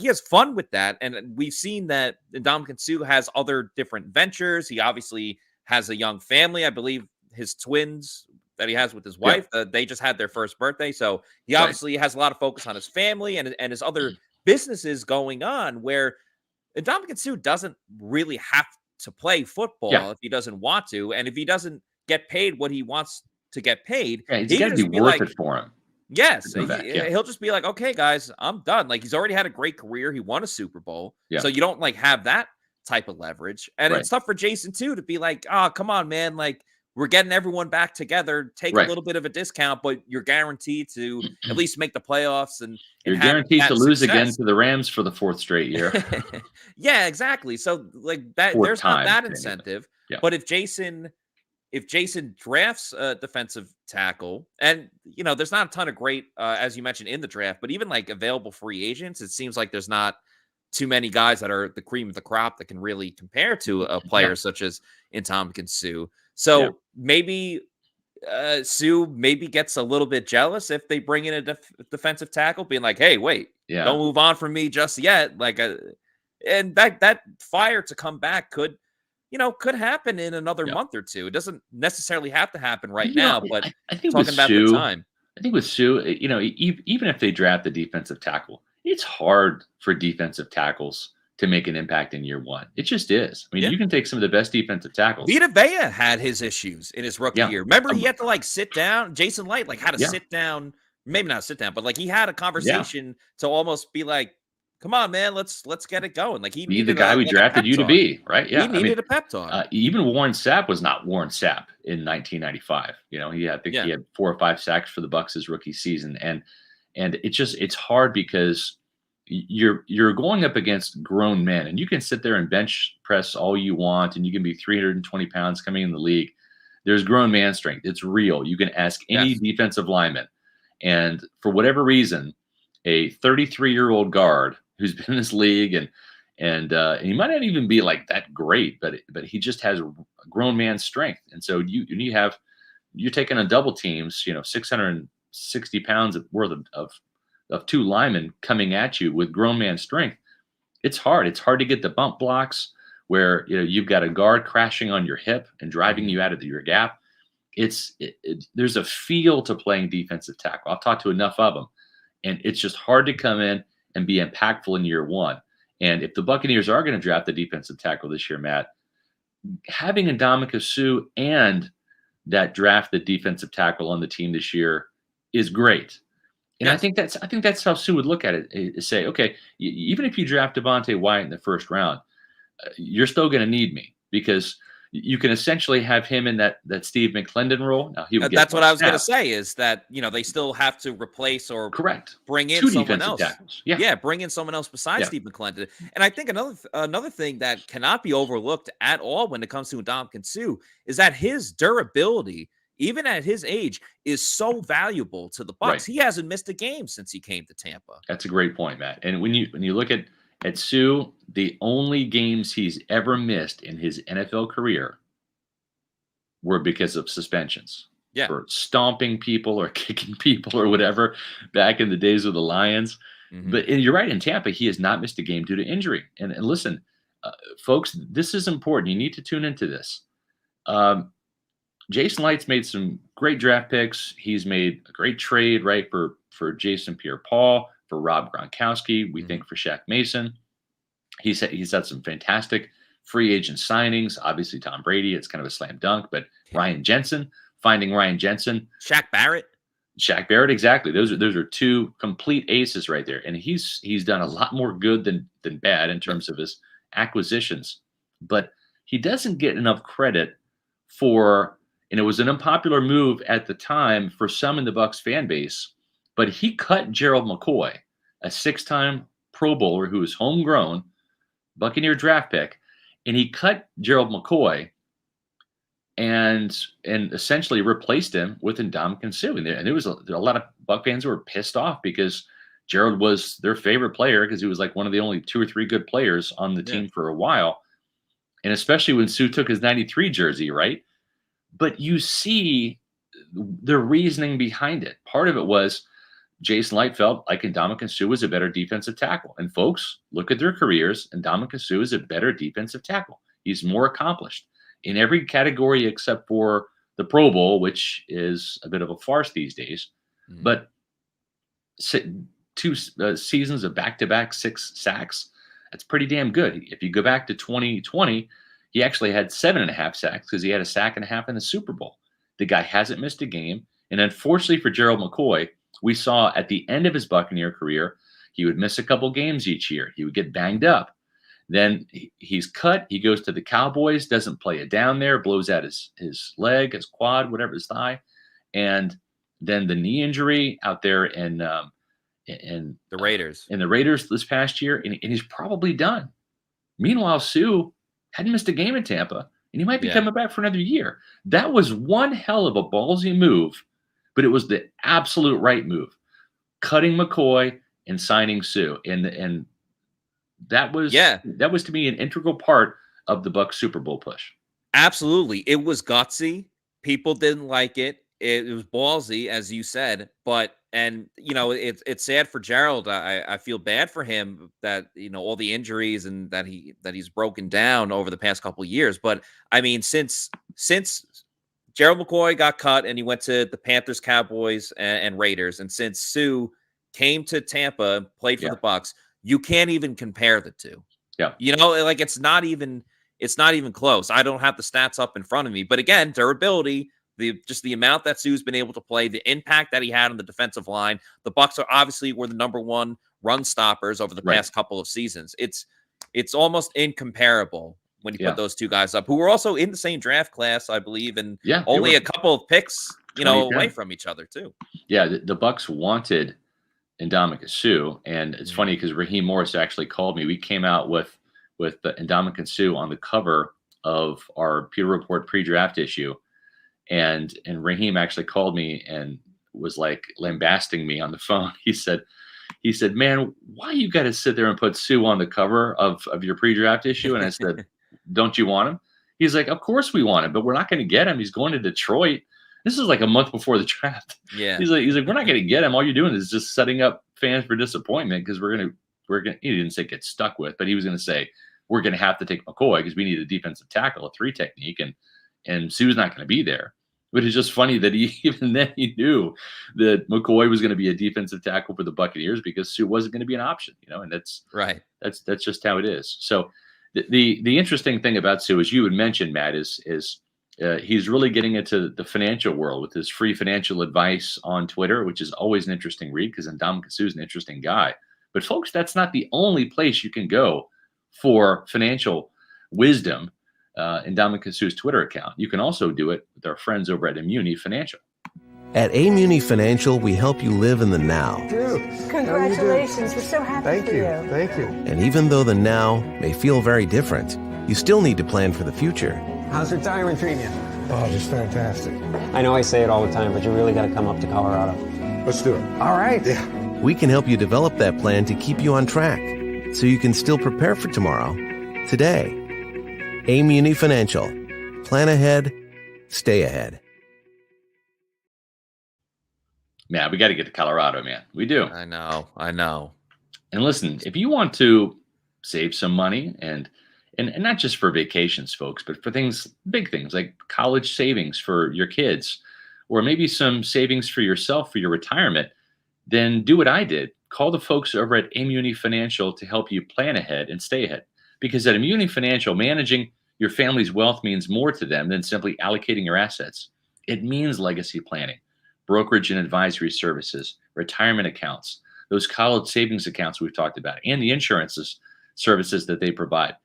[SPEAKER 2] has fun with that. And we've seen that Ndamukong Suh has other different ventures. He obviously has a young family. I believe his twins that he has with his wife, they just had their first birthday. So he obviously has a lot of focus on his family and his other businesses going on, where Ndamukong Suh doesn't really have to play football if he doesn't want to. And if he doesn't get paid what he wants to get paid,
[SPEAKER 1] it's got to be worth it for him.
[SPEAKER 2] Yes. He'll just be like, okay, guys, I'm done. Like, he's already had a great career. He won a Super Bowl. So you don't like have that type of leverage. And it's tough for Jason too, to be like, oh, come on, man. Like, we're getting everyone back together. Take a little bit of a discount, but you're guaranteed to at least make the playoffs. And
[SPEAKER 1] you're guaranteed to lose again to the Rams for the 4th straight year.
[SPEAKER 2] Yeah, exactly. So like that, there's not that incentive. But if Jason drafts a defensive tackle, and there's not a ton of great, as you mentioned, in the draft, but even like available free agents, it seems like there's not too many guys that are the cream of the crop that can really compare to a player such as Ndamukong Suh. So maybe Suh maybe gets a little bit jealous if they bring in a defensive tackle, being like, hey, wait, don't move on from me just yet. Like, and that fire to come back could happen in another month or two. It doesn't necessarily have to happen right now, but
[SPEAKER 1] I think
[SPEAKER 2] talking about the time.
[SPEAKER 1] I think with Suh, even if they draft a defensive tackle, it's hard for defensive tackles to make an impact in year one. It just is. I mean, you can take some of the best defensive tackles.
[SPEAKER 2] Vita Vea had his issues in his rookie year. Remember, he had to like sit down. Jason Light had to sit down, maybe not sit down, but like he had a conversation to almost be like, come on, man, let's get it going. Like, he
[SPEAKER 1] be the guy we drafted you to be, right? Yeah,
[SPEAKER 2] he needed a pep talk.
[SPEAKER 1] Even Warren Sapp was not Warren Sapp in 1995. He had 4 or 5 sacks for the Bucs his rookie season, and it's hard because you're going up against grown men, and you can sit there and bench press all you want, and you can be 320 pounds coming in the league. There's grown man strength. It's real. You can ask any defensive lineman, and for whatever reason, a 33-year-old guard who's been in this league and he might not even be like that great, but he just has a grown man strength. And so you're taking on double teams, 660 pounds worth of 2 linemen coming at you with grown man strength. It's hard. It's hard to get the bump blocks where you've got a guard crashing on your hip and driving you out of your gap. there's a feel to playing defensive tackle. I've talked to enough of them, and it's just hard to come in and be impactful in year one. And if the Buccaneers are going to draft the defensive tackle this year, Matt, having Ndamukong Suh and that draft the defensive tackle on the team this year is great. And yes. I think that's how Suh would look at it, is say, okay, even if you draft Devontae Wyatt in the first round, you're still going to need me, because you can essentially have him in that Steve McClendon role. Now,
[SPEAKER 2] that's what I was going to say, is that, they still have to replace or bring in someone else. Yeah, bring in someone else besides Steve McClendon. And I think another thing that cannot be overlooked at all when it comes to Ndamukong Suh is that his durability, even at his age, is so valuable to the Bucs. Right. He hasn't missed a game since he came to Tampa.
[SPEAKER 1] That's a great point, Matt. And when you look at Suh, the only games he's ever missed in his NFL career were because of suspensions.
[SPEAKER 2] Yeah.
[SPEAKER 1] For stomping people or kicking people or whatever back in the days of the Lions. Mm-hmm. But you're right, in Tampa, he has not missed a game due to injury. And listen, folks, this is important. You need to tune into this. Jason Light's made some great draft picks. He's made a great trade, right, for Jason Pierre-Paul, for Rob Gronkowski, we think for Shaq Mason. He's had some fantastic free agent signings. Obviously, Tom Brady, it's kind of a slam dunk, but finding Ryan Jensen.
[SPEAKER 2] Shaq Barrett,
[SPEAKER 1] exactly. Those are two complete aces right there. And he's done a lot more good than bad in terms of his acquisitions. But he doesn't get enough credit for, and it was an unpopular move at the time for some in the Bucs fan base, but he cut Gerald McCoy, a 6-time Pro Bowler who was homegrown, Buccaneer draft pick, and he cut Gerald McCoy and essentially replaced him with Ndamukong Suh. And there was a lot of Buc fans who were pissed off because Gerald was their favorite player, because he was like one of the only 2 or 3 good players on the team for a while. And especially when Suh took his 93 jersey, right? But you see the reasoning behind it. Part of it was Jason Light felt like Ndamukong Suh was a better defensive tackle. And folks, look at their careers. Ndamukong Suh is a better defensive tackle. He's more accomplished in every category except for the Pro Bowl, which is a bit of a farce these days. Mm-hmm. But 2 seasons of back-to-back 6 sacks, that's pretty damn good. If you go back to 2020, he actually had 7.5 sacks because he had a sack and a half in the Super Bowl. The guy hasn't missed a game. And unfortunately for Gerald McCoy, we saw at the end of his Buccaneer career, he would miss a couple games each year. He would get banged up. Then he's cut. He goes to the Cowboys, doesn't play it down there, blows out his leg, his quad, whatever, his thigh. And then the knee injury out there in the
[SPEAKER 2] Raiders.
[SPEAKER 1] In the Raiders this past year, and he's probably done. Meanwhile, Suh hadn't missed a game in Tampa, and he might be coming back for another year. That was one hell of a ballsy move, but it was the absolute right move. Cutting McCoy and signing Suh. And that was to me an integral part of the Bucs Super Bowl push.
[SPEAKER 2] Absolutely. It was gutsy. People didn't like it. It was ballsy, as you said, it's sad for Gerald. I feel bad for him that, all the injuries and that he's broken down over the past couple of years. But I mean, since Gerald McCoy got cut and he went to the Panthers, Cowboys, and Raiders, and since Suh came to Tampa and played for the Bucs, you can't even compare the two.
[SPEAKER 1] Yeah.
[SPEAKER 2] It's not even close. I don't have the stats up in front of me, but again, durability, the amount that Suh's been able to play, the impact that he had on the defensive line. The Bucs were the number 1 run stoppers over the past couple of seasons. It's almost incomparable when you put those two guys up, who were also in the same draft class, I believe, and only a couple of picks, away from each other too.
[SPEAKER 1] Yeah, the Bucs wanted Ndamukong Suh, and it's funny because Raheem Morris actually called me. We came out with the Ndamukong Suh on the cover of our Pewter Report pre-draft issue. And Raheem actually called me and was like lambasting me on the phone. He said, man, why you got to sit there and put Suh on the cover of your pre-draft issue? And I said, don't you want him? He's like, of course we want him, but we're not going to get him. He's going to Detroit. This is like a month before the draft.
[SPEAKER 2] Yeah.
[SPEAKER 1] He's like, we're not going to get him. All you're doing is just setting up fans for disappointment, because we're going to, he didn't say get stuck with, but he was going to say, we're going to have to take McCoy because we need a defensive tackle, a 3 technique. And Suh's not going to be there. But it's just funny that even then he knew that McCoy was going to be a defensive tackle for the Buccaneers because Sue wasn't going to be an option, and that's
[SPEAKER 2] right.
[SPEAKER 1] That's just how it is. So the interesting thing about Sue, as you had mentioned, Matt, is he's really getting into the financial world with his free financial advice on Twitter, which is always an interesting read because Ndamukong Suh is an interesting guy. But folks, that's not the only place you can go for financial wisdom. Ndamukong Suh's Twitter account. You can also do it with our friends over at Immuni Financial.
[SPEAKER 3] At Immuni Financial, we help you live in the now.
[SPEAKER 4] Congratulations. We're so happy for you.
[SPEAKER 5] Thank you.
[SPEAKER 3] And even though the now may feel very different, you still need to plan for the future.
[SPEAKER 5] How's retirement treating you?
[SPEAKER 6] Oh, just fantastic.
[SPEAKER 7] I know I say it all the time, but you really got to come up to Colorado.
[SPEAKER 6] Let's do it.
[SPEAKER 5] All right.
[SPEAKER 6] Yeah.
[SPEAKER 3] We can help you develop that plan to keep you on track so you can still prepare for tomorrow, today. Immuni Financial. Plan ahead, stay ahead.
[SPEAKER 1] Man, we got to get to Colorado, man. We do.
[SPEAKER 2] I know.
[SPEAKER 1] And listen, if you want to save some money and not just for vacations, folks, but for big things like college savings for your kids, or maybe some savings for yourself for your retirement, then do what I did. Call the folks over at Immuni Financial to help you plan ahead and stay ahead. Because at Immuni Financial, managing your family's wealth means more to them than simply allocating your assets. It means legacy planning, brokerage and advisory services, retirement accounts, those college savings accounts we've talked about, and the insurance services that they provide.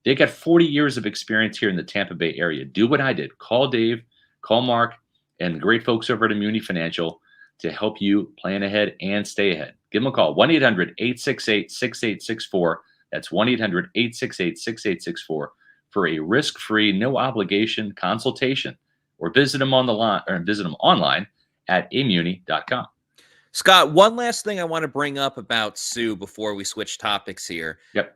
[SPEAKER 1] They got 40 years of experience here in the Tampa Bay area. Do what I did. Call Dave, call Mark, and the great folks over at Immuni Financial to help you plan ahead and stay ahead. Give them a call, 1-800-868-6864. That's 1-800-868-6864 for a risk-free, no obligation consultation, or visit them online at immuni.com.
[SPEAKER 2] Scott, one last thing I want to bring up about Suh before we switch topics here.
[SPEAKER 1] Yep.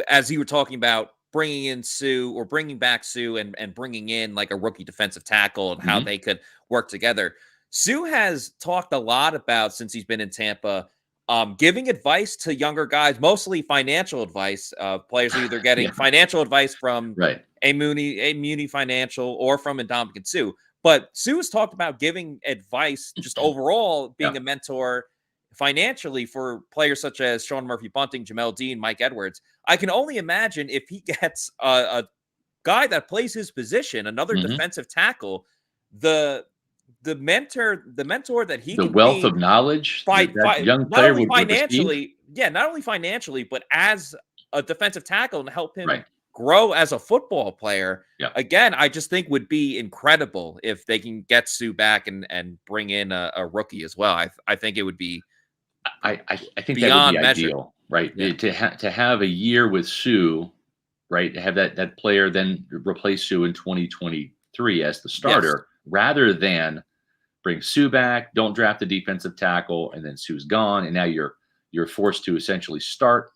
[SPEAKER 2] As you were talking about bringing in Suh or bringing back Suh and bringing in like a rookie defensive tackle and how they could work together. Suh has talked a lot about, since he's been in Tampa, giving advice to younger guys, mostly financial advice. Players are either getting financial advice from Immuni Financial or from Ndamukong Suh. But Suh has talked about giving advice just overall, being a mentor financially for players such as Sean Murphy-Bunting, Jamel Dean, Mike Edwards. I can only imagine if he gets a guy that plays his position, another defensive tackle, the mentor that he,
[SPEAKER 1] the wealth of knowledge, that young player would
[SPEAKER 2] financially, not only financially, but as a defensive tackle, and help him grow as a football player. Again, I just think would be incredible if they can get Suh back and bring in a rookie as well. I think it would be,
[SPEAKER 1] I think
[SPEAKER 2] beyond
[SPEAKER 1] that would be
[SPEAKER 2] measure.
[SPEAKER 1] ideal, right? To have a year with Suh, right? To have that player then replace Suh in 2023 as the starter, rather than bring Suh back, don't draft the defensive tackle, and then Suh's gone, and now you're forced to essentially start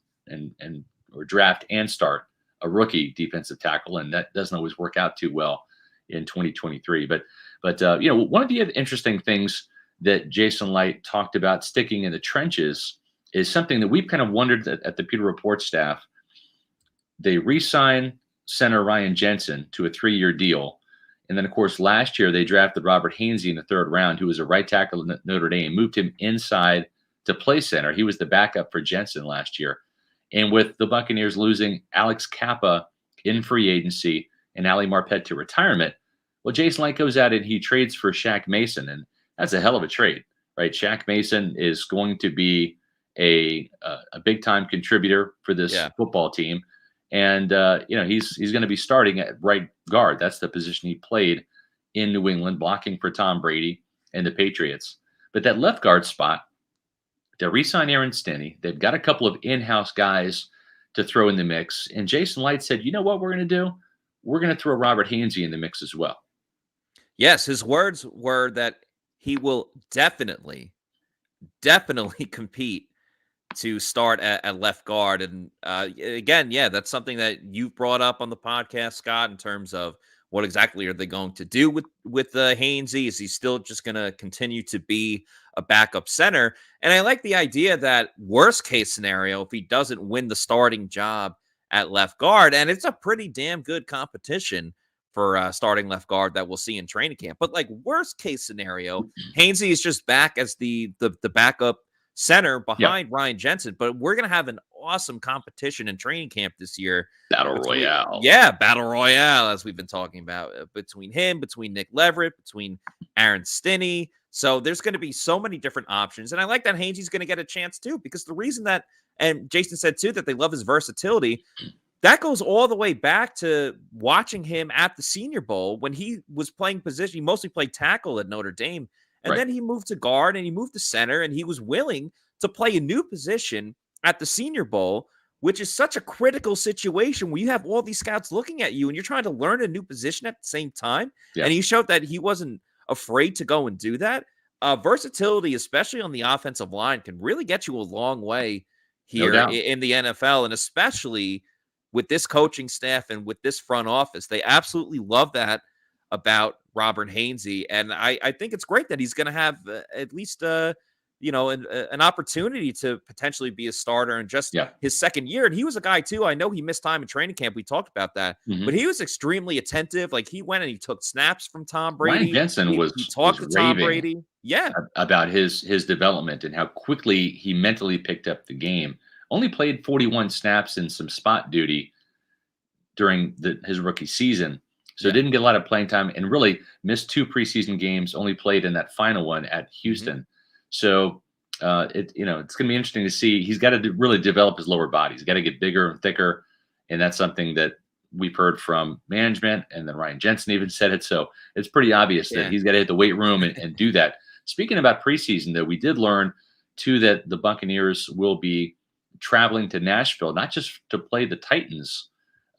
[SPEAKER 1] or draft and start a rookie defensive tackle, and that doesn't always work out too well in 2023. But one of the interesting things that Jason Light talked about, sticking in the trenches, is something that we've kind of wondered at the Pewter Report staff. They re-signed center Ryan Jensen to a 3-year deal. And then, of course, last year they drafted Robert Hainsey in the 3rd round, who was a right tackle at Notre Dame, moved him inside to play center. He was the backup for Jensen last year. And with the Buccaneers losing Alex Kappa in free agency and Ali Marpet to retirement, well, Jason Light goes out and he trades for Shaq Mason. And that's a hell of a trade, right? Shaq Mason is going to be a big-time contributor for this football team. And, he's going to be starting at right guard. That's the position he played in New England, blocking for Tom Brady and the Patriots. But that left guard spot, they re-signed Aaron Stinney. They've got a couple of in-house guys to throw in the mix. And Jason Light said, you know what we're going to do? We're going to throw Robert Hainsey in the mix as well.
[SPEAKER 2] Yes, his words were that he will definitely compete to start at left guard. And again, that's something that you've brought up on the podcast, Scott, in terms of what exactly are they going to do with Hainsey? Is he still just going to continue to be a backup center? And I like the idea that worst case scenario, if he doesn't win the starting job at left guard, and it's a pretty damn good competition for starting left guard that we'll see in training camp. But like worst case scenario, Hainsey is just back as the backup center behind Ryan Jensen. But we're gonna have an awesome competition in training camp this year.
[SPEAKER 1] Battle Royale.
[SPEAKER 2] Yeah, Battle Royale, as we've been talking about, between him, between Nick Leverett, between Aaron Stinney. So there's going to be so many different options. And I like that Hainsey's going to get a chance too, because the reason that, and Jason said too, that they love his versatility, that goes all the way back to watching him at the Senior Bowl when he was playing position. He mostly played tackle at Notre Dame. And then he moved to guard and he moved to center, and he was willing to play a new position at the Senior Bowl, which is such a critical situation where you have all these scouts looking at you and you're trying to learn a new position at the same time. Yeah. And he showed that he wasn't afraid to go and do that. Versatility, especially on the offensive line, can really get you a long way here in the NFL. And especially with this coaching staff and with this front office, they absolutely love that about Robert Hainsey. And I think it's great that he's going to have at least an opportunity to potentially be a starter in just his second year. And he was a guy too. I know he missed time in training camp. We talked about that, but he was extremely attentive. Like he went and he took snaps from Tom Brady.
[SPEAKER 1] Ryan Jensen
[SPEAKER 2] he talked to Tom Brady. Yeah.
[SPEAKER 1] About his development and how quickly he mentally picked up the game. Only played 41 snaps and some spot duty during his rookie season. So didn't get a lot of playing time and really missed 2 preseason games, only played in that final one at Houston. So it's going to be interesting to see. He's got to really develop his lower body. He's got to get bigger and thicker. And that's something that we've heard from management. And then Ryan Jensen even said it. So it's pretty obvious that he's got to hit the weight room and do that. Speaking about preseason, though, we did learn, too, that the Buccaneers will be traveling to Nashville, not just to play the Titans,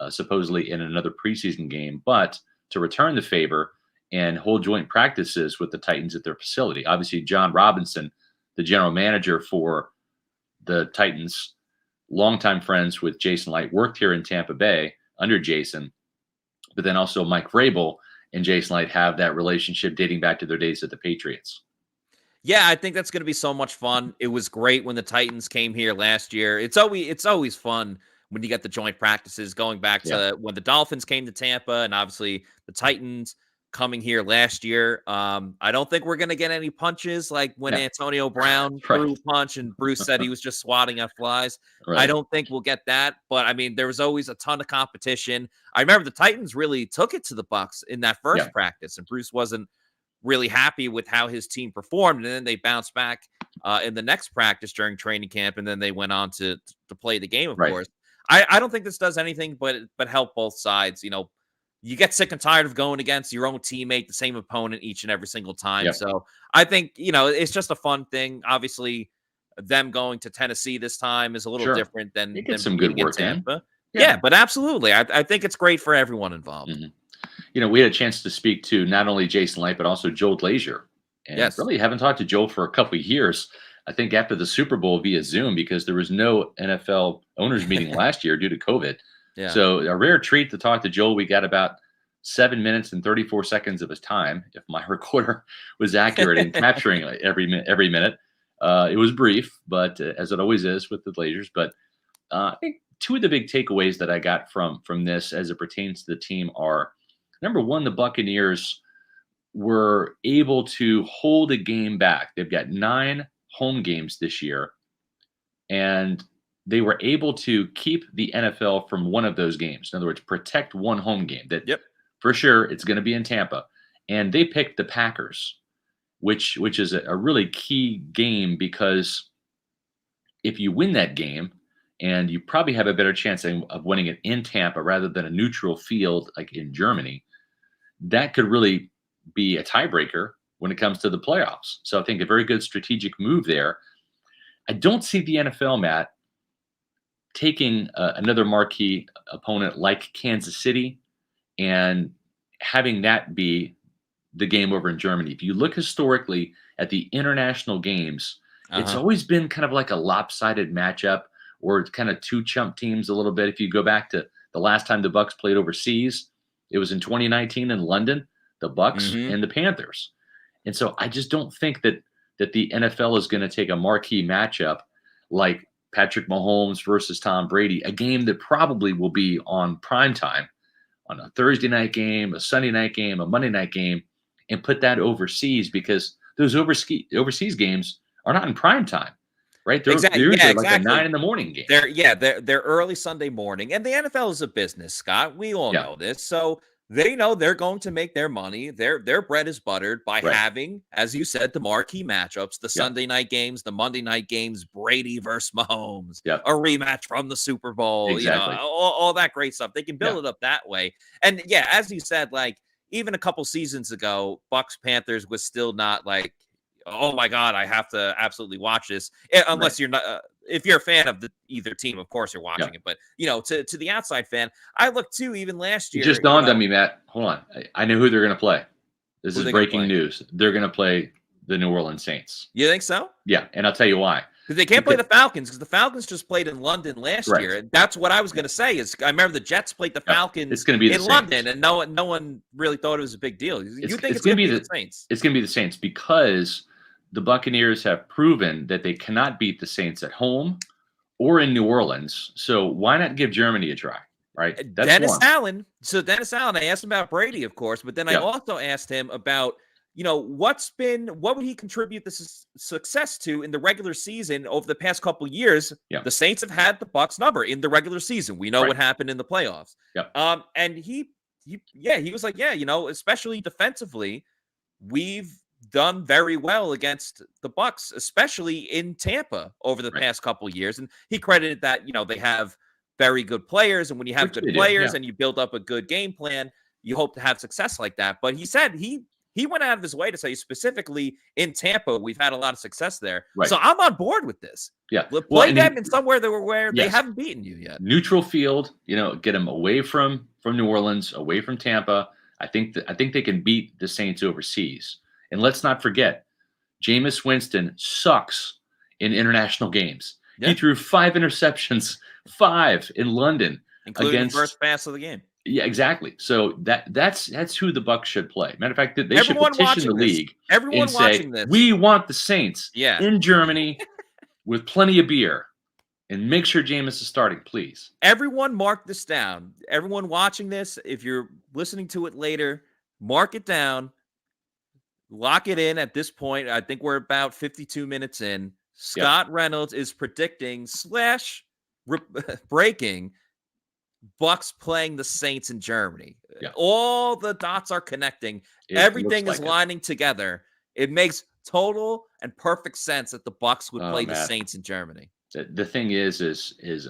[SPEAKER 1] supposedly in another preseason game, but to return the favor and hold joint practices with the Titans at their facility. Obviously, John Robinson, the general manager for the Titans, longtime friends with Jason Light, worked here in Tampa Bay under Jason, but then also Mike Vrabel and Jason Light have that relationship dating back to their days at the Patriots.
[SPEAKER 2] Yeah, I think that's going to be so much fun. It was great when the Titans came here last year. It's always fun when you get the joint practices, going back to when the Dolphins came to Tampa, and obviously the Titans coming here last year. I don't think we're going to get any punches like when Antonio Brown threw a punch and Bruce said he was just swatting at flies. I don't think we'll get that. But, I mean, there was always a ton of competition. I remember the Titans really took it to the Bucs in that first practice, and Bruce wasn't really happy with how his team performed. And then they bounced back in the next practice during training camp, and then they went on to play the game, of course. I don't think this does anything but help both sides. You know, you get sick and tired of going against your own teammate, the same opponent each and every single time. So I think, it's just a fun thing. Obviously, them going to Tennessee this time is a little different than
[SPEAKER 1] some good work in Tampa.
[SPEAKER 2] Yeah, but absolutely. I think it's great for everyone involved.
[SPEAKER 1] We had a chance to speak to not only Jason Light, but also Joel Glazier. And really haven't talked to Joel for a couple of years. I think after the Super Bowl via Zoom, because there was no NFL owners meeting last year due to COVID. So a rare treat to talk to Joel. We got about 7 minutes and 34 seconds of his time, if my recorder was accurate in capturing every minute. It was brief, but as it always is with the Blazers. But I think 2 of the big takeaways that I got from this as it pertains to the team are, number one, the Buccaneers were able to hold a game back. They've got 9 home games this year, and they were able to keep the NFL from one of those games. In other words, protect one home game that for sure it's going to be in Tampa. And they picked the Packers, which is a really key game, because if you win that game, and you probably have a better chance of winning it in Tampa rather than a neutral field like in Germany, that could really be a tiebreaker when it comes to the playoffs. So I think a very good strategic move there. I don't see the NFL, Matt, taking another marquee opponent like Kansas City and having that be the game over in Germany. If you look historically at the international games, it's always been kind of like a lopsided matchup, or it's kind of 2 chump teams a little bit. If you go back to the last time the Bucs played overseas, it was in 2019 in London, the Bucs and the Panthers. And so I just don't think that the NFL is going to take a marquee matchup like Patrick Mahomes versus Tom Brady, a game that probably will be on primetime on a Thursday night game, a Sunday night game, a Monday night game, and put that overseas, because those overseas games are not in prime time, right? They're usually like a 9 a.m. game.
[SPEAKER 2] They're early Sunday morning, and the NFL is a business, Scott. We all know this, so they know they're going to make their money. Their bread is buttered by having, as you said, the marquee matchups, the Sunday night games, the Monday night games, Brady versus Mahomes, a rematch from the Super Bowl, all that great stuff. They can build it up that way. And as you said, like even a couple seasons ago, Bucs Panthers was still not like, oh my God, I have to absolutely watch this. Unless you're not, if you're a fan of either team, of course you're watching it. But to the outside fan, I looked too. Even last year,
[SPEAKER 1] it just dawned on me, Matt. Hold on, I know who they're going to play. This is breaking news. They're going to play the New Orleans Saints.
[SPEAKER 2] You think so?
[SPEAKER 1] Yeah, and I'll tell you why.
[SPEAKER 2] Because they can't play the Falcons, because the Falcons just played in London last year. And that's what I was going to say. Is I remember the Jets played the Falcons
[SPEAKER 1] it's going to be
[SPEAKER 2] in London, and no one really thought it was a big deal. You think it's going to be the Saints?
[SPEAKER 1] It's going to be the Saints, because the Buccaneers have proven that they cannot beat the Saints at home or in New Orleans. So why not give Germany a try, right?
[SPEAKER 2] That's Dennis Allen. So Dennis Allen, I asked him about Brady, of course, but then I also asked him about, what would he contribute this success to in the regular season over the past couple of years? The Saints have had the Bucs number in the regular season. We know what happened in the playoffs. And he was like, especially defensively, we've done very well against the Bucs, especially in Tampa over the past couple of years. And he credited that, they have very good players. And when you have good players and you build up a good game plan, you hope to have success like that. But he said he went out of his way to say specifically in Tampa, we've had a lot of success there. So I'm on board with this. Play them in somewhere where they haven't beaten you yet.
[SPEAKER 1] Neutral field, get them away from New Orleans, away from Tampa. I think they can beat the Saints overseas. And let's not forget, Jameis Winston sucks in international games. He threw 5 interceptions, 5 in London,
[SPEAKER 2] including the first pass of the game.
[SPEAKER 1] Yeah, exactly. So that's who the Bucs should play. Matter of fact, they should petition the league and say, we want the Saints in Germany with plenty of beer, and make sure Jameis is starting, please.
[SPEAKER 2] Everyone mark this down. Everyone watching this, if you're listening to it later, mark it down. Lock it in at this point. I think we're about 52 minutes in. Scott Reynolds is predicting / breaking Bucs playing the Saints in Germany. All the dots are connecting. Everything is lining together. It makes total and perfect sense that the Bucs would play the Saints in Germany.
[SPEAKER 1] The thing is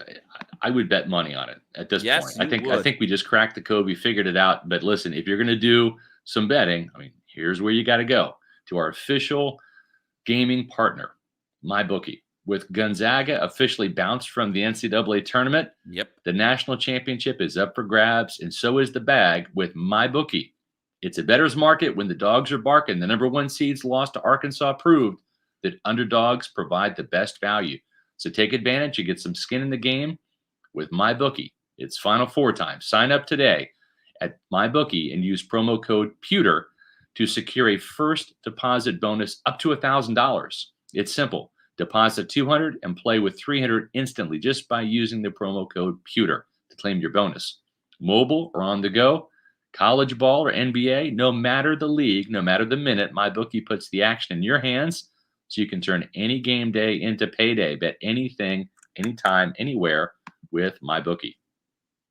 [SPEAKER 1] I would bet money on it at this point. I think we just cracked the code. We figured it out. But listen, if you're going to do some betting, here's where you got to go to our official gaming partner, MyBookie. With Gonzaga officially bounced from the NCAA tournament, the national championship is up for grabs, and so is the bag with MyBookie. It's a bettor's market when the dogs are barking. The number 1 seeds lost to Arkansas proved that underdogs provide the best value. So take advantage. You get some skin in the game with MyBookie. It's Final Four time. Sign up today at MyBookie and use promo code PEWTER to secure a first deposit bonus up to $1,000. It's simple. Deposit $200 and play with $300 instantly just by using the promo code PEWTER to claim your bonus. Mobile or on the go, college ball or NBA, no matter the league, no matter the minute, MyBookie puts the action in your hands so you can turn any game day into payday. Bet anything, anytime, anywhere with MyBookie.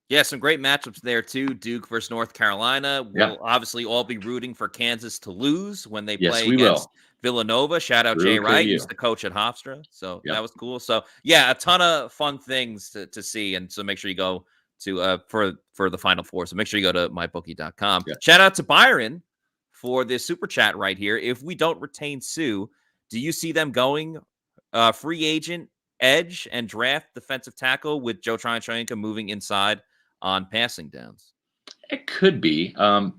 [SPEAKER 2] Yeah, some great matchups there too. Duke versus North Carolina. We'll obviously all be rooting for Kansas to lose when they play against Villanova. Shout out Jay Wright. He's the coach at Hofstra. So that was cool. So a ton of fun things to see. And so make sure you go to for the Final Four. So make sure you go to mybookie.com. Shout out to Byron for the super chat right here. If we don't retain Sue, do you see them going free agent edge and draft defensive tackle with Joe Tryon-Shoyinka moving inside on passing downs?
[SPEAKER 1] It could be. I'm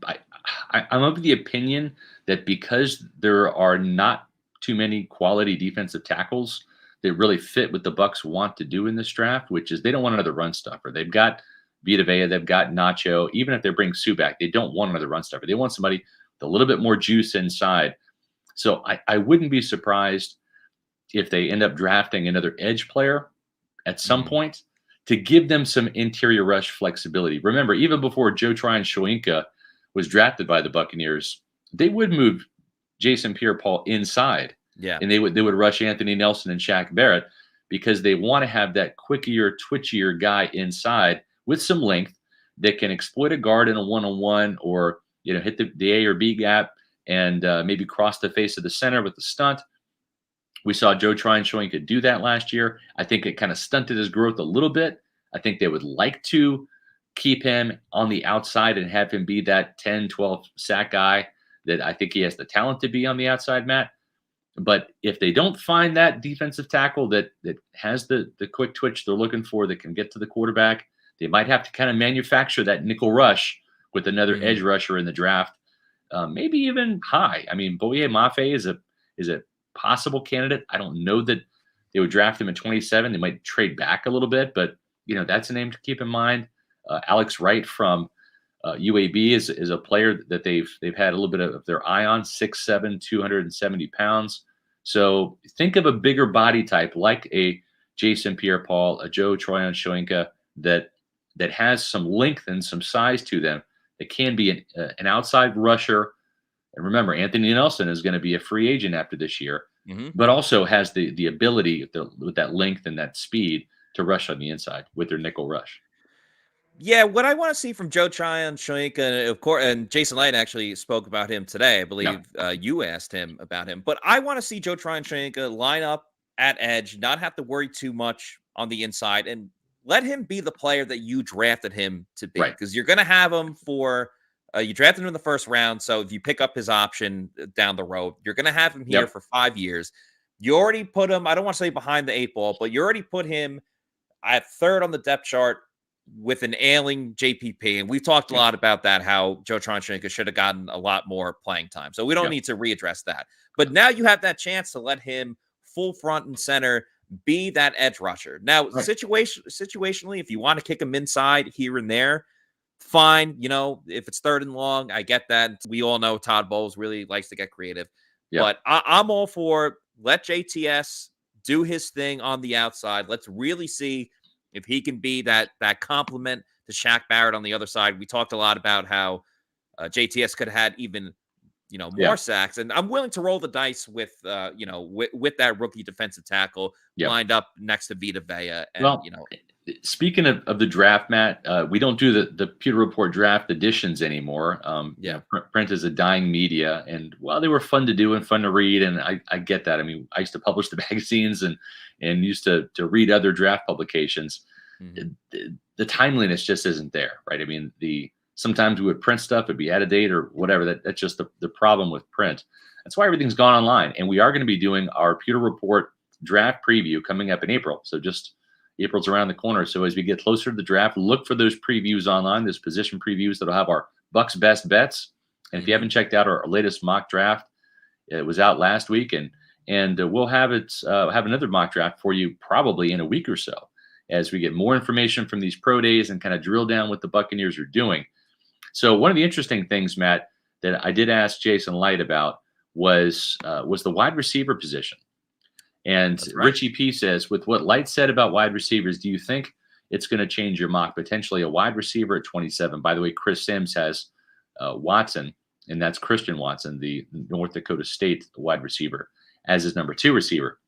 [SPEAKER 1] of the opinion that because there are not too many quality defensive tackles that really fit what the Bucs want to do in this draft, which is they don't want another run stuffer. They've got Vita Vea, they've got Nacho. Even if they bring Sue back, they don't want another run stuffer. They want somebody with a little bit more juice inside. So I wouldn't be surprised if they end up drafting another edge player at some point to give them some interior rush flexibility. Remember, even before Joe Tryon-Shoyinka was drafted by the Buccaneers, they would move Jason Pierre-Paul inside.
[SPEAKER 2] Yeah.
[SPEAKER 1] And they would rush Anthony Nelson and Shaq Barrett because they want to have that quickier, twitchier guy inside with some length that can exploit a guard in a one-on-one, or hit the A or B gap and maybe cross the face of the center with the stunt. We saw Joe Tryon-Shoyinka do that last year. I think it kind of stunted his growth a little bit. I think they would like to keep him on the outside and have him be that 10, 12 sack guy that I think he has the talent to be on the outside, Matt. But if they don't find that defensive tackle that has the quick twitch they're looking for, that can get to the quarterback, they might have to kind of manufacture that nickel rush with another edge rusher in the draft, maybe even high. I mean, Boye Mafe is a possible candidate. I don't know that they would draft him at 27. They might trade back a little bit, but that's a name to keep in mind. Alex Wright from UAB is a player that they've had a little bit of their eye on. 6'7", 270 pounds. So think of a bigger body type like a Jason Pierre-Paul, a Joe Tryon-Shoyinka that has some length and some size to them. It can be an outside rusher. And remember, Anthony Nelson is going to be a free agent after this year, but also has the ability with that length and that speed to rush on the inside with their nickel rush.
[SPEAKER 2] Yeah, what I want to see from Joe Tryon-Shoyinka, of course, and Jason Light actually spoke about him today. I believe you asked him about him. But I want to see Joe Tryon-Shoyinka line up at edge, not have to worry too much on the inside, and let him be the player that you drafted him to be. Because you're going to have him for you drafted him in the first round. So if you pick up his option down the road, you're going to have him here for 5 years. You already put him, I don't want to say behind the 8 ball, but you already put him at 3rd on the depth chart with an ailing JPP. And we've talked a lot about that, how Joe Tryon-Shoyinka should have gotten a lot more playing time. So we don't need to readdress that. But now you have that chance to let him full front and center be that edge rusher. Now, situationally, if you want to kick him inside here and there, fine. If it's 3rd and long, I get that. We all know Todd Bowles really likes to get creative. But I'm all for let JTS do his thing on the outside. Let's really see if he can be that complement to Shaq Barrett on the other side. We talked a lot about how JTS could have had even more sacks, and I'm willing to roll the dice with with that rookie defensive tackle lined up next to Vita Vea. And
[SPEAKER 1] speaking of the draft, Matt, we don't do the Pewter Report draft editions anymore. Print is a dying media, and while they were fun to do and fun to read, and I get that. I mean, I used to publish the magazines and used to read other draft publications. The timeliness just isn't there, right? I mean, sometimes we would print stuff, it'd be out of date or whatever. That's just the problem with print. That's why everything's gone online, and we are going to be doing our Pewter Report draft preview coming up in April. So just April's around the corner. So as we get closer to the draft, look for those previews online, those position previews that'll have our Bucs best bets. And if you haven't checked out our latest mock draft, it was out last week, and we'll have another mock draft for you probably in a week or so as we get more information from these pro days and kind of drill down what the Buccaneers are doing. So one of the interesting things, Matt, that I did ask Jason Light about was the wide receiver position. And Richie P says, with what Light said about wide receivers, do you think it's going to change your mock? Potentially a wide receiver at 27. By the way, Chris Sims has Watson, and that's Christian Watson, the North Dakota State wide receiver, as his number 2 receiver.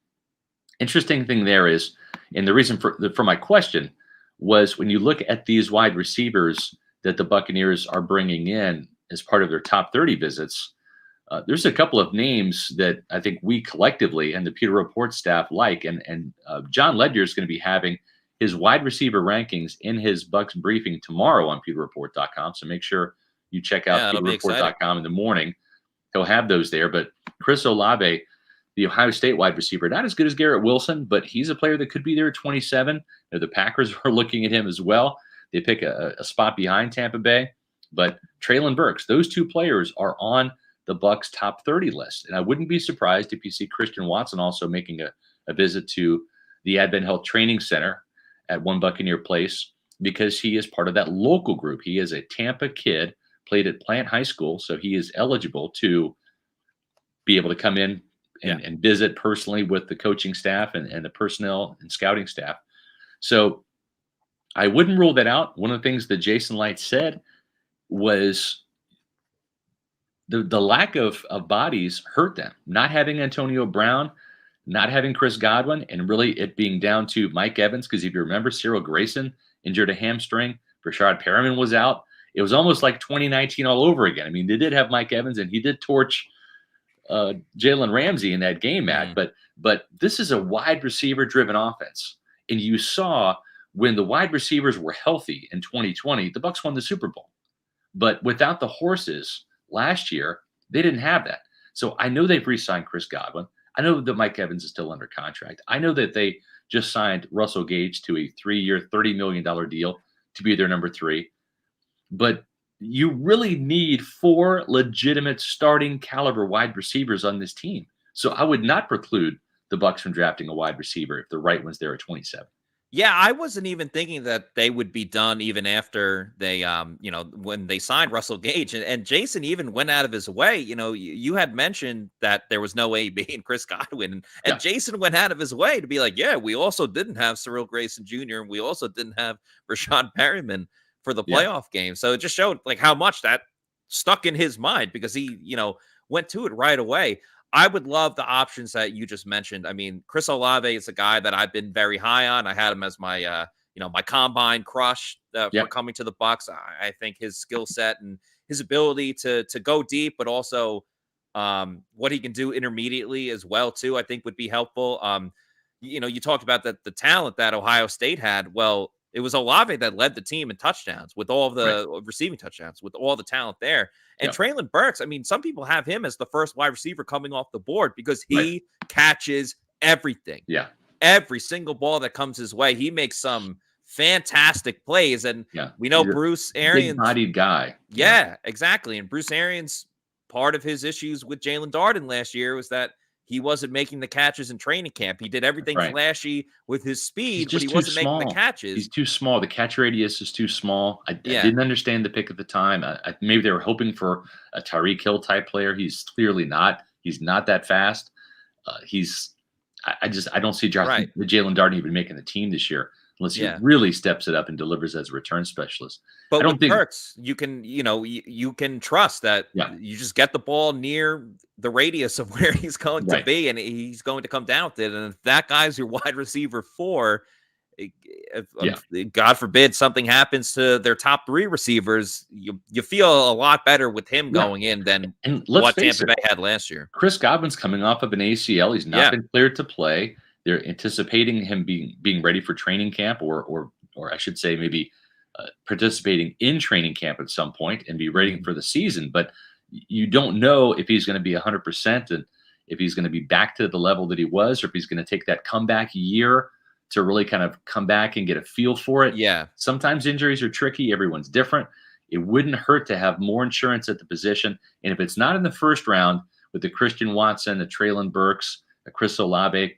[SPEAKER 1] Interesting thing there is, and the reason for my question was when you look at these wide receivers that the Buccaneers are bringing in as part of their top 30 visits, there's a couple of names that I think we collectively and the Pewter Report staff like, and John Ledger is going to be having his wide receiver rankings in his Bucs briefing tomorrow on pewterreport.com. So make sure you check out pewterreport.com in the morning. He'll have those there. But Chris Olave, the Ohio State wide receiver, not as good as Garrett Wilson, but he's a player that could be there at 27. The Packers are looking at him as well. They pick a spot behind Tampa Bay. But Treylon Burks, those 2 players are on the Bucs top 30 list. And I wouldn't be surprised if you see Christian Watson also making a visit to the Advent Health Training Center at One Buccaneer Place, because he is part of that local group. He is a Tampa kid, played at Plant High School, so he is eligible to be able to come in and visit personally with the coaching staff and the personnel and scouting staff. So I wouldn't rule that out. One of the things that Jason Light said was the lack of bodies hurt them. Not having Antonio Brown, not having Chris Godwin, and really it being down to Mike Evans, because if you remember, Cyril Grayson injured a hamstring. Rashad Perriman was out. It was almost like 2019 all over again. I mean, they did have Mike Evans, and he did torch Jalen Ramsey in that game, Matt. But this is a wide receiver-driven offense. And you saw when the wide receivers were healthy in 2020, the Bucs won the Super Bowl. But without the horses last year, they didn't have that. So I know they've re-signed Chris Godwin. I know that Mike Evans is still under contract. I know that they just signed Russell Gage to a 3-year, $30 million deal to be their number 3. But you really need 4 legitimate starting caliber wide receivers on this team. So I would not preclude the Bucs from drafting a wide receiver if the right one's there at 27.
[SPEAKER 2] Yeah, I wasn't even thinking that they would be done even after they, when they signed Russell Gage. And Jason even went out of his way. You had mentioned that there was no way being Chris Godwin. And Jason went out of his way to be like, yeah, we also didn't have Cyril Grayson Jr. and we also didn't have Rashad Perriman for the playoff game. So it just showed like how much that stuck in his mind because he, went to it right away. I would love the options that you just mentioned. I mean, Chris Olave is a guy that I've been very high on. I had him as my, my combine crush for coming to the Bucs. I think his skill set and his ability to go deep, but also what he can do intermediately as well too, I think would be helpful. You talked about the talent that Ohio State had. Well, it was Olave that led the team in touchdowns with all of the receiving touchdowns with all the talent there. And Treylon Burks, I mean, some people have him as the first wide receiver coming off the board because he catches everything.
[SPEAKER 1] Yeah.
[SPEAKER 2] Every single ball that comes his way. He makes some fantastic plays. And we know Bruce Arians.
[SPEAKER 1] Big-bodied guy.
[SPEAKER 2] Yeah, exactly. And Bruce Arians, part of his issues with Jalen Darden last year was that he wasn't making the catches in training camp. He did everything flashy with his speed, but he wasn't making the catches.
[SPEAKER 1] He's too small. The catch radius is too small. I didn't understand the pick at the time. Maybe they were hoping for a Tyreek Hill type player. He's clearly not. He's not that fast. I don't see Jalen Darden even making the team this year unless he really steps it up and delivers as a return specialist.
[SPEAKER 2] But with Burks, you can trust that you just get the ball near the radius of where he's going to be, and he's going to come down with it. And if that guy's your wide receiver 4, God forbid something happens to their top 3 receivers, you feel a lot better with him going in than what Tampa Bay had last year.
[SPEAKER 1] Chris Godwin's coming off of an ACL. He's not been cleared to play. They're anticipating him being ready for training camp, or I should say maybe participating in training camp at some point and be ready for the season. But you don't know if he's going to be 100% and if he's going to be back to the level that he was, or if he's going to take that comeback year to really kind of come back and get a feel for it.
[SPEAKER 2] Yeah.
[SPEAKER 1] Sometimes injuries are tricky. Everyone's different. It wouldn't hurt to have more insurance at the position. And if it's not in the first round with the Christian Watson, the Treylon Burks, the Chris Olave,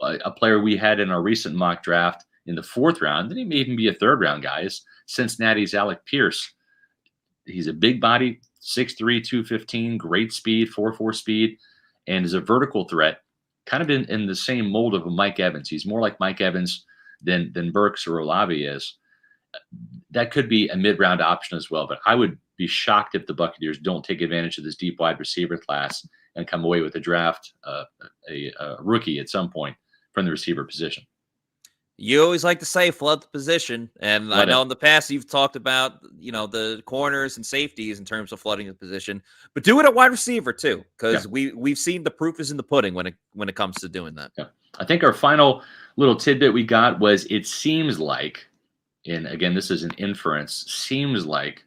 [SPEAKER 1] a player we had in our recent mock draft in the 4th round, then he may even be a 3rd round guy, is Cincinnati's Alec Pierce. He's a big body, 6'3", 215, great speed, 4.4 speed, and is a vertical threat, kind of in the same mold of a Mike Evans. He's more like Mike Evans than Burks or Olave is. That could be a mid-round option as well, but I would be shocked if the Buccaneers don't take advantage of this deep wide receiver class and come away with a draft, a rookie at some point from the receiver position.
[SPEAKER 2] You always like to say flood the position, and I know in the past you've talked about the corners and safeties in terms of flooding the position, but do it at wide receiver too, because we've seen the proof is in the pudding when it comes to doing that.
[SPEAKER 1] Yeah. I think our final little tidbit we got was it seems like, and again this is an inference, seems like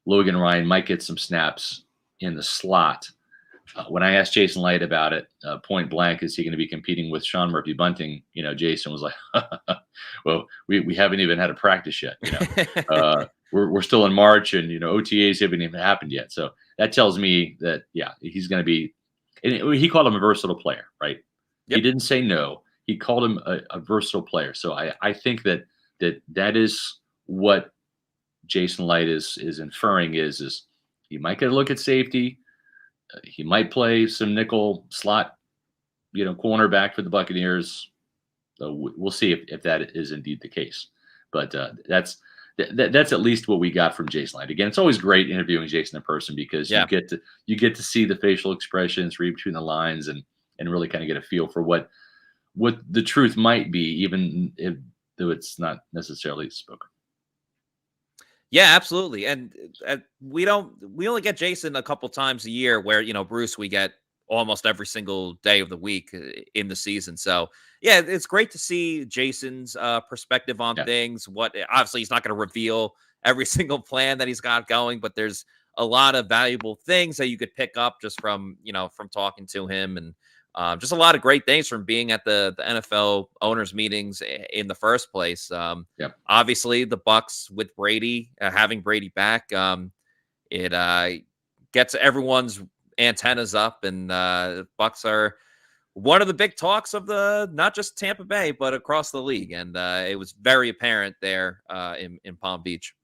[SPEAKER 1] Logan Ryan might get some snaps in the slot. When I asked Jason Light about it, point blank, is he going to be competing with Sean Murphy Bunting? Jason was like, well, we haven't even had a practice yet. We're still in March, and OTAs haven't even happened yet. So that tells me that he's going to be. And he called him a versatile player, right? Yep. He didn't say no. He called him a versatile player. So I think that is what Jason Light is inferring is he might get a look at safety. He might play some nickel slot, cornerback for the Buccaneers. So we'll see if that is indeed the case. But that's at least what we got from Jason Light. Again, it's always great interviewing Jason in person because you get to see the facial expressions, read between the lines, and really kind of get a feel for what the truth might be, even though it's not necessarily spoken.
[SPEAKER 2] Yeah, absolutely. And we only get Jason a couple times a year where, Bruce, we get almost every single day of the week in the season. So yeah, it's great to see Jason's perspective on things. Obviously he's not going to reveal every single plan that he's got going, but there's a lot of valuable things that you could pick up just from talking to him, and just a lot of great things from being at the NFL owners meetings in the first place. Obviously the Bucs with Brady, having Brady back, it gets everyone's antennas up, and Bucs are one of the big talks of not just Tampa Bay, but across the league. And it was very apparent there in Palm Beach.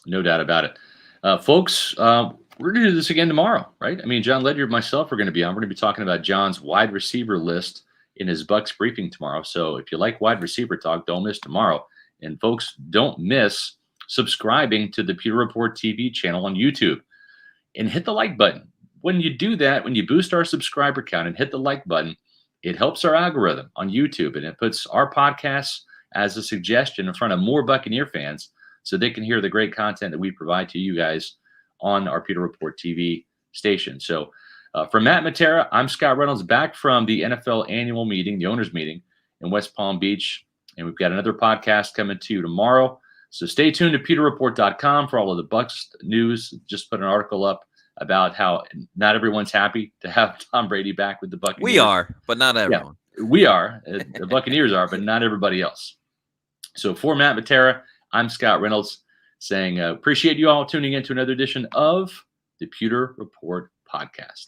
[SPEAKER 1] No doubt about it. Folks, we're going to do this again tomorrow, right? I mean, John Ledyard and myself are going to be on. We're going to be talking about John's wide receiver list in his Bucs briefing tomorrow. So if you like wide receiver talk, don't miss tomorrow. And folks, don't miss subscribing to the Pewter Report TV channel on YouTube and hit the like button. When you do that, when you boost our subscriber count and hit the like button, it helps our algorithm on YouTube, and it puts our podcasts as a suggestion in front of more Buccaneer fans so they can hear the great content that we provide to you guys on our Pewter Report TV station. So for Matt Matera, I'm Scott Reynolds, back from the NFL annual meeting, the owners meeting in West Palm Beach. And we've got another podcast coming to you tomorrow. So stay tuned to pewterreport.com for all of the Bucs news. Just put an article up about how not everyone's happy to have Tom Brady back with the Buccaneers.
[SPEAKER 2] We are, but not everyone.
[SPEAKER 1] Yeah, we are. The Buccaneers are, but not everybody else. So for Matt Matera, I'm Scott Reynolds saying appreciate you all tuning in to another edition of the Pewter Report podcast.